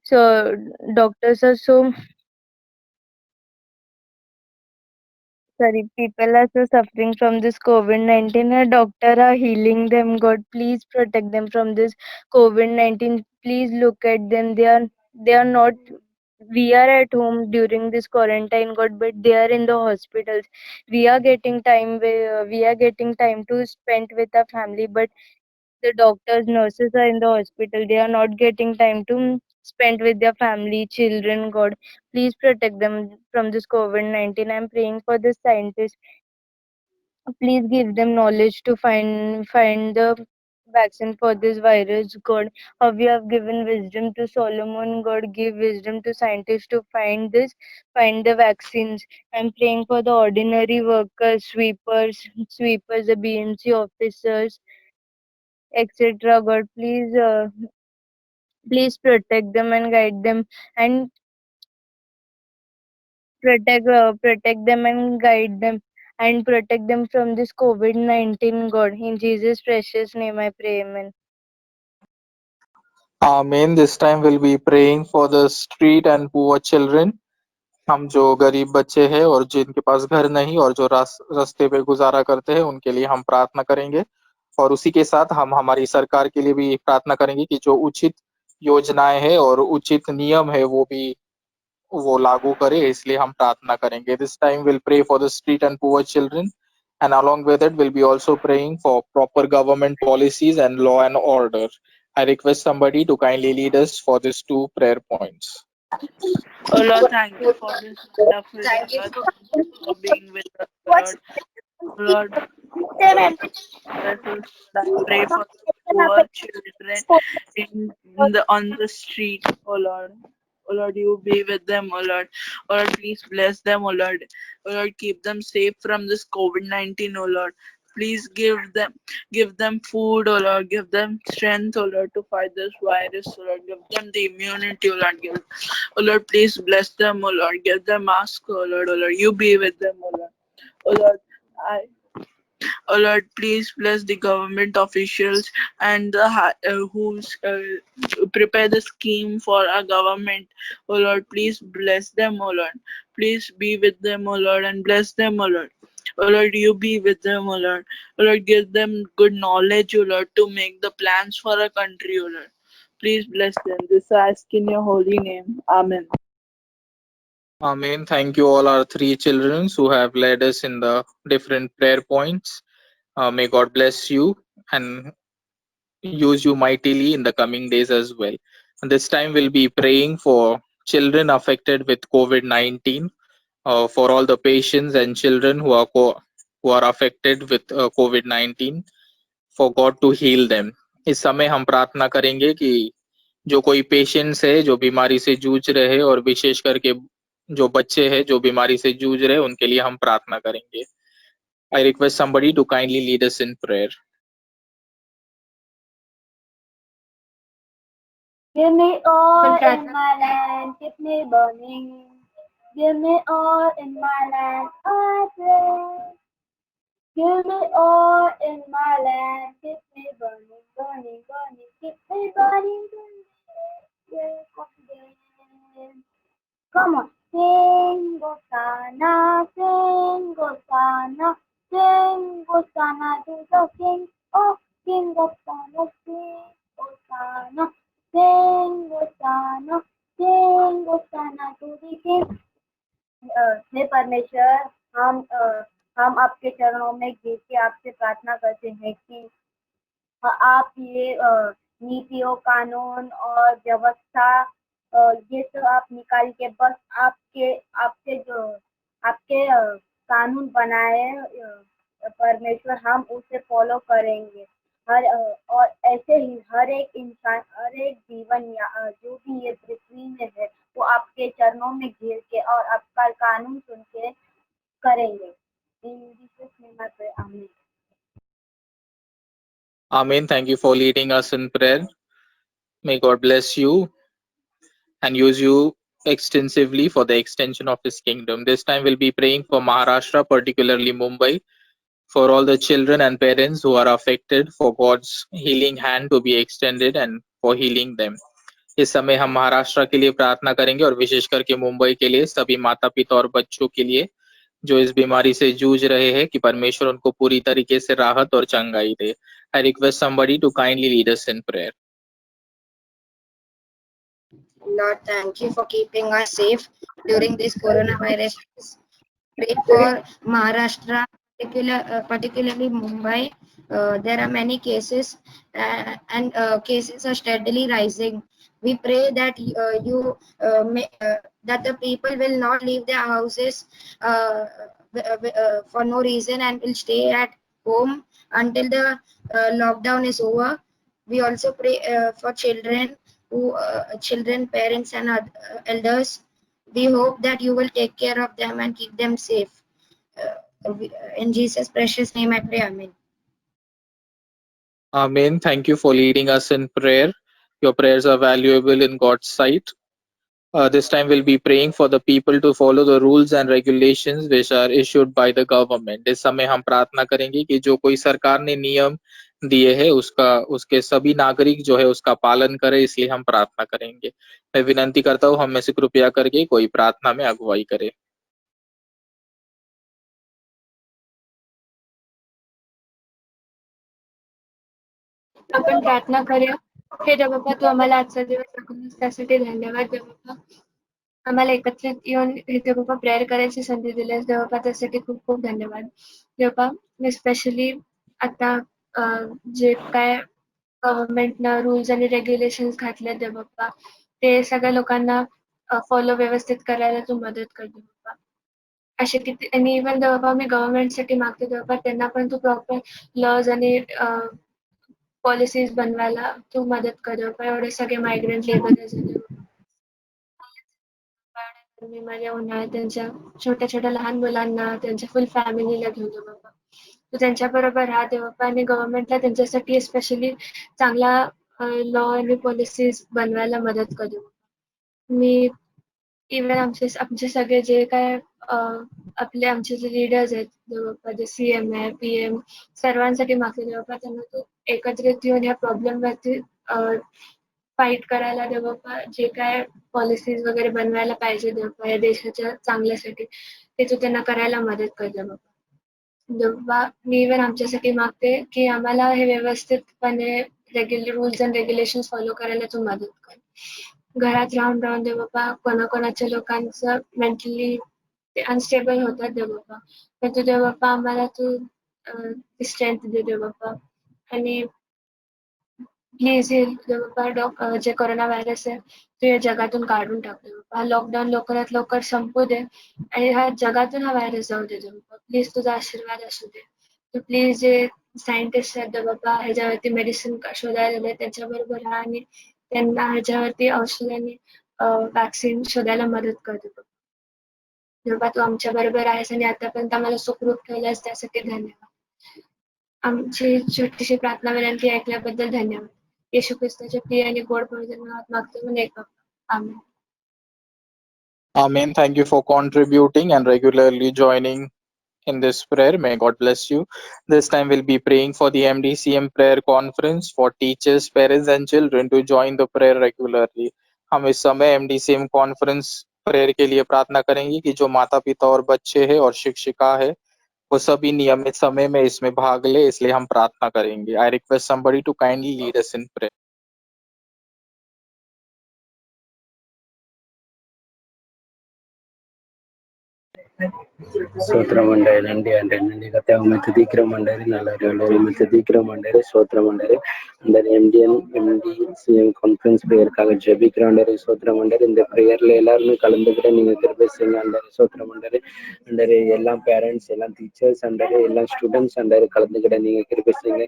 so doctors are so sorry, people are so suffering from this COVID-19. A doctor are healing them. God, please protect them from this COVID-19. Please look at them. They are not. We are at home during this quarantine, God, but they are in the hospitals. We are getting time to spend with our family, but the doctors, nurses are in the hospital. They are not getting time to spend with their family, children. God, please protect them from this COVID-19. I'm praying for the scientists. Please give them knowledge to find the vaccine for this virus, God. How you have given wisdom to Solomon, God, give wisdom to scientists to find the vaccines. I'm praying for the ordinary workers, sweepers, the BMC officers, etc. God, please protect them and guide them and protect them and guide them and protect them from this COVID-19, God. In Jesus' precious name I pray, amen. Amen. This time we'll be praying for the street and poor children. हम जो गरीब बच्चे हैं और जिनके पास घर नहीं और जो रास्ते पे गुजारा करते हैं उनके लिए हम प्रार्थना करेंगे और उसी के साथ हम हमारी सरकार के लिए भी प्रार्थना करेंगे कि जो उचित योजनाएं हैं और उचित नियम है वो लागू करे, इसलिए हम प्रार्थना करेंगे. This time we'll pray for the street and poor children, and along with it we'll be also praying for proper government policies and law and order. I request somebody to kindly lead us for these two prayer points. Oh Lord, thank you for this wonderful day, Lord. Thank you for being with us, Lord. Oh Lord, bless us. I pray for the poor children on the street, oh Lord. Oh Lord, you be with them, oh Lord. Oh Lord, please bless them, oh Lord. Oh Lord, keep them safe from this COVID-19, oh Lord. Please give them food, oh Lord. Give them strength, oh Lord, to fight this virus, oh Lord. Give them the immunity, oh Lord. Oh Lord, please bless them, oh Lord. Give them masks, oh Lord. Oh Lord, you be with them, oh Lord. Oh Lord, oh Lord, please bless the government officials and the who prepare the scheme for our government. Oh Lord, please bless them, oh Lord. Please be with them, oh Lord, and bless them, oh Lord. Oh Lord, you be with them, oh Lord. Oh Lord, give them good knowledge, oh Lord, to make the plans for our country, oh Lord. Please bless them. This I ask in your holy name. Amen. Amen. Thank you all our three children who have led us in the different prayer points. May God bless you and use you mightily in the coming days as well. And this time we'll be praying for children affected with COVID-19, for all the patients and children who are affected with COVID-19, for God to heal them. इस समय हम प्रार्थना करेंगे कि जो कोई patients है जो बीमारी से जूझ रहे हैं और विशेष करके जो बच्चे हैं जो बीमारी से जूझ रहे हैं उनके लिए हम प्रार्थना करेंगे. I request somebody to kindly lead us in prayer. Give me all in my land, keep me burning. Give me all in my land, I pray. Give me all in my land, keep me burning, burning, burning, keep me burning, burning. Yeah, confident. Come on, sing Hosanna, sing Hosanna, sing Hosanna to the King, oh King of Hosanna, sing Hosanna, sing Hosanna, sing Hosanna to the King. हे परमेश्वर, हम आपके चरणों में गिर के आपसे प्रार्थना करते हैं कि आप ये नीतियों, कानून और व्यवस्था ये सब आप निकाल के बस आपके कानून बनाए परमेश्वर, हम उसे फॉलो करेंगे. और ऐसे ही हर एक इंसान, हर एक जीवन जो भी ये पृथ्वी में है वो आपके चरणों में गिर के और आपका कानून सुन के करेंगे. In Jesus name I pray, amen. Amen. Thank you for leading us in prayer. May God bless you and use you extensively for the extension of His kingdom. This time we'll be praying for Maharashtra, particularly Mumbai, for all the children and parents who are affected, for God's healing hand to be extended and for healing them. इस समय हम महाराष्ट्र के लिए प्रार्थना करेंगे और विशेष करके मुंबई के लिए सभी माता पिता और बच्चों के लिए जो इस बीमारी से जूझ रहे हैं कि परमेश्वर उनको पूरी तरीके से राहत और चंगाई दे. I request somebody to kindly lead us in prayer. Lord, thank you for keeping us safe during this coronavirus. Pray for Maharashtra, particularly Mumbai. There are many cases and cases are steadily rising. We pray that that the people will not leave their houses for no reason and will stay at home until the lockdown is over. We also pray for children, children, parents, and elders. We hope that you will take care of them and keep them safe. In Jesus' precious name, I pray. Amen. Amen. Thank you for leading us in prayer. Your prayers are valuable in God's sight. This time we'll be praying for the people to follow the rules and regulations which are issued by the government. इस समय हम प्रार्थना करेंगे कि जो कोई सरकार ने नियम दिए हैं उसके सभी नागरिक जो है उसका पालन करें, इसलिए हम प्रार्थना करेंगे। मैं विनंती करता हूँ हम में से कृपया करके कोई प्रार्थना में अगुवाई करे। आपण प्रार्थना करूया। हे देवबाप्पा, तू आम्हाला आजचा दिवस दाखवलास त्यासाठी धन्यवाद देवबाप्पा। आम्हाला एकत्रित येऊन हे देवबाप्पा प्रेयर करायची संधी दिलीस देवबाप्पा, त्यासाठी खूप खूप धन्यवाद देवबाप्पा। मी स्पेशली आता जे काय गव्हर्नमेंटनं रूल्स आणि रेग्युलेशन्स घातले देवबाप्पा, ते सगळ्या लोकांना फॉलो व्यवस्थित करायला तू मदत कर देवबाप्पा। असे किती आणि इव्हन देवबाप्पा मी गव्हर्नमेंटसाठी मागते देवबाप्पा, त्यांना पण तू प्रॉपर लॉज आणि पॉलिसीज बनवायला तू मदत कर देवबाप्पा। एवढे सगळे मायग्रंट लेबरर्स मध्ये उन्हाळ्यात त्यांच्या छोट्या छोट्या लहान मुलांना त्यांच्या फुल फॅमिलीला घेऊन देवबाप्पा, तू त्यांच्याबरोबर राहा देवबाप्पा आणि गव्हर्नमेंटला त्यांच्यासाठी स्पेशली चांगला लॉ आणि पॉलिसीज बनवायला मदत कर देवबाप्पा। मी इव्हन आमचे सगळे जे काय आमचे जे लीडर्स आहेत देवबाप्पा, जे CM आहे PM सर्वांसाठी मागते देवबाप्पा, त्यांना तू एकत्रित येऊन या प्रॉब्लेम वरती फाईट करायला देवबाप्पा, जे काय पॉलिसीज वगैरे बनवायला पाहिजे देवबाप्पा या देशाच्या चांगल्यासाठी, ते तू त्यांना करायला मदत कर देवबाप्पा। देवबाप्पा मी इव्हन आमच्यासाठी मागते की आम्हाला हे व्यवस्थितपणे रूल्स अँड रेग्युलेशन्स फॉलो करायला तू मदत कर। घरात राहून राहून देवबाप्पा कोणाकोणाच्या लोकांचं मेंटली ते अनस्टेबल होतात देवबाप्पा, पण तू देवबाप्पा आम्हाला तू स्ट्रेंथ दे देवबाप्पा। आणि प्लीज हे देवबाप्पा जे कोरोना व्हायरस आहे ते या जगातून काढून टाक देवबाप्पा। हा लॉकडाऊन लवकरात लवकर संपू दे आणि हा जगातून हा व्हायरस जाऊ दे देवबाप्पा। प्लीज तुझा आशीर्वाद असू दे। तू प्लीज जे सायंटिस्ट आहेत देवबाप्पा ह्याच्यावरती मेडिसिन शोधायला लागले त्यांच्याबरोबर राहा आणि त्यांना ह्याच्यावरती औषध आणि वॅक्सिन शोधायला मदत कर देवबाप्पा। देवबाप्पा तू आमच्या बरोबर आहेस आणि आतापर्यंत आम्हाला सुखरूप ठेवल्यास त्यासाठी धन्यवाद। आमची छोटीशी प्रार्थना विनंती ऐकल्याबद्दल धन्यवाद। येशू ख्रिस्ताच्या प्रिय आणि गोड पवित्र नावात मागतो म्हणून एक आमेन। Amen. Thank you for contributing and regularly joining in this prayer. May God bless you. This time we'll be praying for the MDCM prayer conference for teachers, parents and children to join the prayer regularly. हम इस समय MDCM conference prayer के लिए प्रार्थना करेंगे कि जो माता पिता और बच्चे हैं और शिक्षिका है वो सभी नियमित समय में इसमें भाग ले, इसलिए हम प्रार्थना करेंगे। I request somebody to kindly lead us in prayer. స్తోత్రమండరి నండి అంటే నండి గత మెత్తదీక్రమండరి నల్లరి మెత్తదీక్రమండరి స్తోత్రమండరి అందరి MDCM கான்ஃபரன்ஸ் பிரேயருக்காக ஜெபிக்கிறோண்டரி స్తోత్రమండரி இந்த பிரேயர்ல எல்லாரும் கலந்துக்கிட்ட நீங்க கிருபை செய்யுங்க அண்டரி స్తోత్రమండரி அண்டரி எல்லாம் பேரண்ட்ஸ் எல்லாம் டீச்சர்ஸ் அண்டரி எல்லாம் ஸ்டூடெண்ட்ஸ் அண்டரி கலந்துக்கிட்ட நீங்க கிருபை செய்யுங்க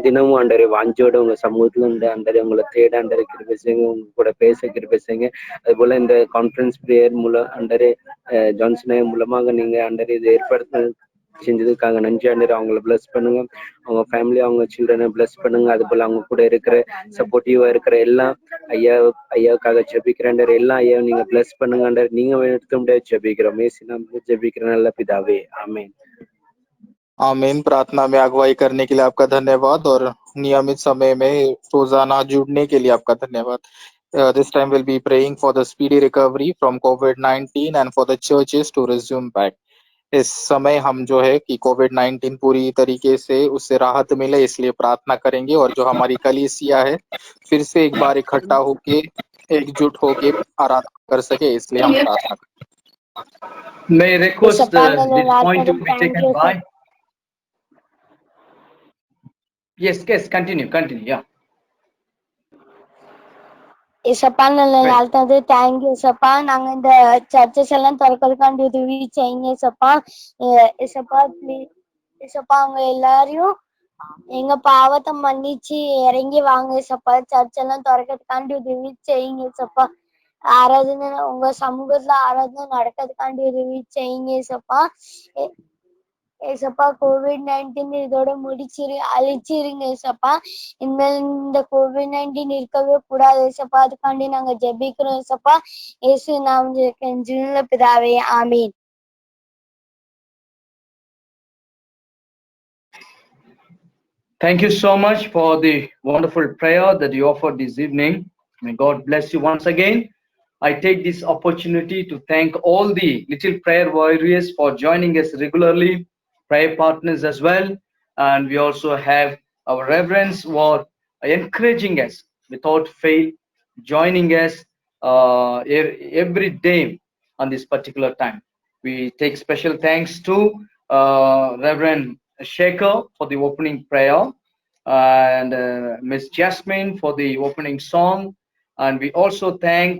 தினமும் அண்டரி வாஞ்சோட உங்க சமூகத்துல இருந்து அண்டரி உங்களை தேட அண்டரி கிருபை செய்யுங்க உங்க கூட பேச கிருபை செய்யுங்க அதுபோல இந்த கான்ஃபரன்ஸ் பிரேயர் மூலம் அண்டரி ஜான்சன் மூலமாக நீங்க அண்டர் இதை ஏற்படுத்த செஞ்சதுக்காக நன்றி அண்டர் அவங்கள பிளஸ் பண்ணுங்க அவங்க ஃபேமிலி அவங்க சில்ட்ரனை பிளஸ் பண்ணுங்க அது போல அவங்க கூட இருக்கிற சப்போர்ட்டிவா இருக்கிற எல்லாம் ஐயாவுக்காக ஜெபிக்கிறேன் எல்லாம் ஐயா நீங்க பிளஸ் பண்ணுங்க அண்டர் நீங்க எடுத்த முடியாது ஜெபிக்கிறோம் மேசி நம்ம ஜெபிக்கிற நல்ல பிதாவே ஆமென்। आमीन। प्रार्थना में अगुवाई करने के लिए आपका धन्यवाद और नियमित समय में रोजाना जुड़ने के लिए आपका धन्यवाद। This time we'll be praying for the speedy recovery from COVID-19 and for the churches to resume back. इस समय हम जो है कि COVID-19 पूरी तरीके से उससे राहत मिले इसलिए प्रार्थना करेंगे और जो हमारी कलीसिया है फिर से एक बार इकट्ठा होके एकजुट होके आराधना कर सके इसलिए हम प्रार्थना करें। May I request this point to be taken by? Yes, continue, yeah. ஏசப்பா நல்ல நாள் தந்து தேங்க்யூ ஏசப்பா நாங்க இந்த சர்ச்சஸ் எல்லாம் திறக்கிறதுக்காண்டி உதவி செய்யுங்க ஏசப்பா ஏசப்பா ஏசப்பா அவங்க எல்லாரையும் எங்க பாவத்தை மன்னிச்சு இறங்கி வாங்க ஏசப்பா. சர்ச் எல்லாம் திறக்கிறதுக்காண்டி உதவி செய்யுங்க ஏசப்பா. ஆராதனை உங்க சமூகத்துல ஆராதனை நடக்கிறதுக்காண்டி உதவி செய்யுங்க ஏசப்பா. ஏசப்பா COVID-19 இதோட அழிச்சிருங்க ஏசப்பா. இந்த COVID-19 இருக்கவே கூடாது ஏசப்பா. அதுக்காண்டி நாங்க ஜெபிக்கிறோம் ஏசப்பா. இயேசு நாமத்தில் கெஞ்சுள்ள பிதாவே, ஆமீன். Thank you so much for the wonderful prayer that you offered this evening. May God bless you once again. I take this opportunity to thank all the little prayer warriors for joining us regularly, prayer partners as well. And we also have our reverends who are encouraging us without fail, joining us every day on this particular time. We take special thanks to Reverend Shaker for the opening prayer, and Miss Jasmine for the opening song. And we also thank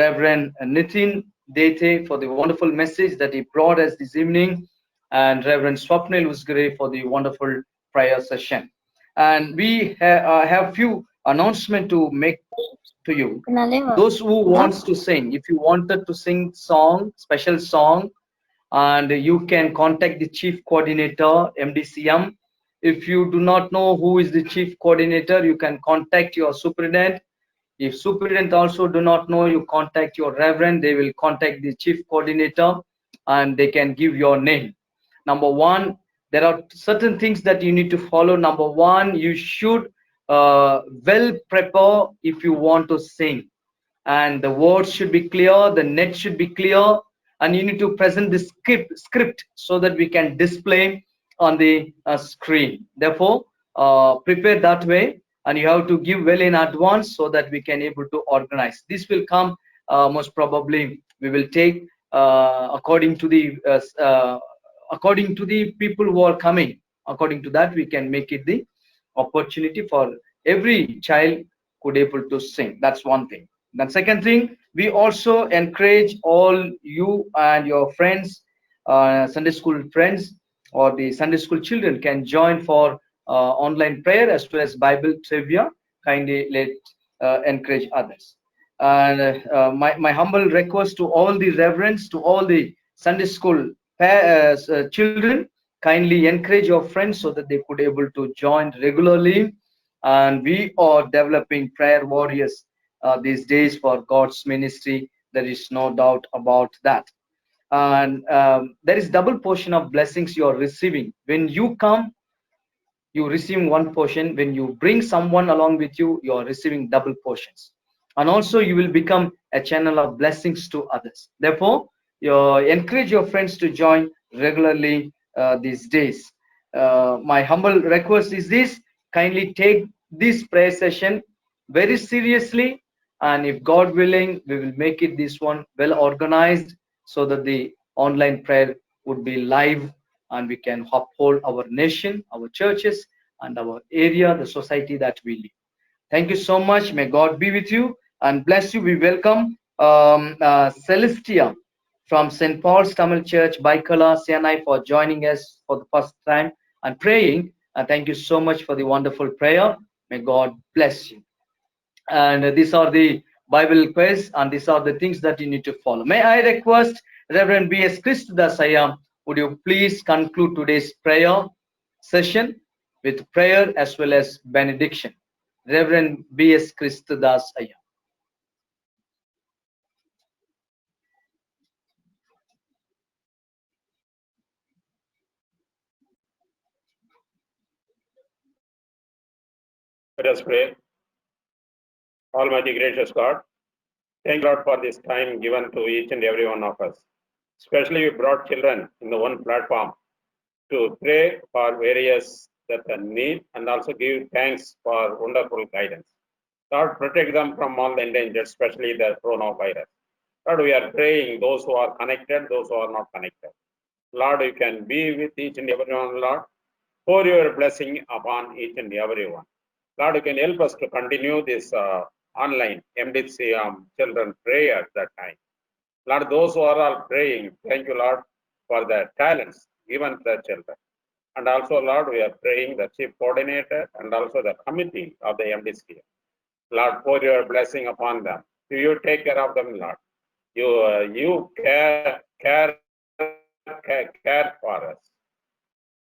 Reverend Nitin Dete for the wonderful message that he brought us this evening, and Reverend Swapnil Usgare for the wonderful prayer session. And we have few announcement to make to you. Those who wants to sing, if you wanted to sing song, special song, and you can contact the chief coordinator, MDCM. If you do not know who is the chief coordinator, you can contact your superintendent. If superintendent also do not know, you contact your reverend. They will contact the chief coordinator and they can give your name. Number one, there are certain things that you need to follow. Number one, you should well prepare if you want to sing, and the words should be clear, the net should be clear, and you need to present the script so that we can display on the screen. Therefore, prepare that way, and you have to give well in advance so that we can able to organize. This will come most probably we will take according to the people who are coming. According to that, we can make it the opportunity for every child could able to sing. That's one thing. The second thing, we also encourage all you and your friends, Sunday school friends or the Sunday school children can join for online prayer as well as Bible trivia. Kindly let encourage others. And my humble request to all the reverends, to all the Sunday school children, kindly encourage your friends so that they could able to join regularly. And we are developing prayer warriors these days for God's ministry. There is no doubt about that. And there is double portion of blessings you are receiving. When you come, you receive one portion. When you bring someone along with you, you are receiving double portions. And also you will become a channel of blessings to others. Therefore, you encourage your friends to join regularly these days. My humble request is this: kindly take this prayer session very seriously, and if God willing, we will make it this one well organized so that the online prayer would be live and we can uphold our nation, our churches, and our area, the society that we live. Thank you so much. May God be with you and bless you. We welcome Celestia from St. Paul's Tamil Church, Baikala, Sianai, for joining us for the first time and praying. And thank you so much for the wonderful prayer. May God bless you. And these are the Bible quiz, and these are the things that you need to follow. May I request Reverend B.S. Christodasaya, would you please conclude today's prayer session with prayer as well as benediction? Reverend B.S. Christodasaya. Let us pray. Almighty gracious God, thank God for this time given to each and every one of us. Especially we brought children in the one platform to pray for various that need and also give thanks for wonderful guidance. Lord, protect them from all the endangered, especially the coronavirus. Lord, we are praying those who are connected, those who are not connected. Lord, you can be with each and every one, Lord. Pour your blessing upon each and every one. Lord, you can help us to continue this online MDC children prayer at that time. Lord, those who are all praying, thank you, Lord, for the talents given to the children. And also, Lord, we are praying the chief coordinator and also the committee of the MDC. Lord, pour your blessing upon them. You take care of them, Lord. You care for us.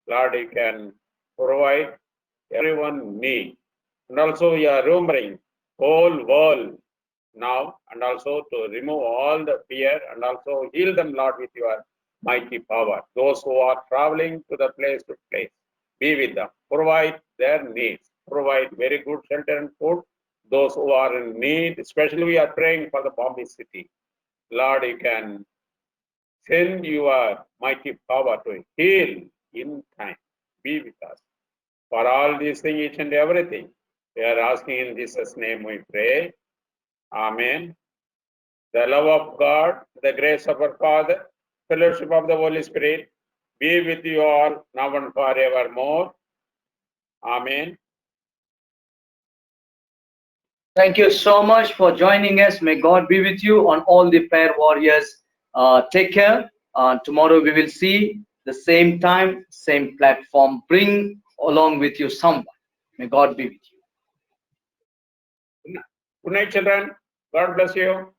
Lord, you can provide everyone need. And also you are remembering whole world now, and also to remove all the fear and also heal them, Lord, with your mighty power. Those who are traveling to the place to place, be with them, provide their needs, provide very good shelter and food. Those who are in need, especially we are praying for the Bombay city. Lord, you can send your mighty power to heal in time. Be with us. For all these things, each and everything, we are asking in Jesus' name we pray. Amen. The love of God, the grace of our Father, fellowship of the Holy Spirit, be with you all now and forevermore. Amen. Thank you so much for joining us. May God be with you on all the prayer warriors. Take care. Tomorrow we will see the same time, same platform. Bring along with you someone. May God be with you. Good night, children. God bless you.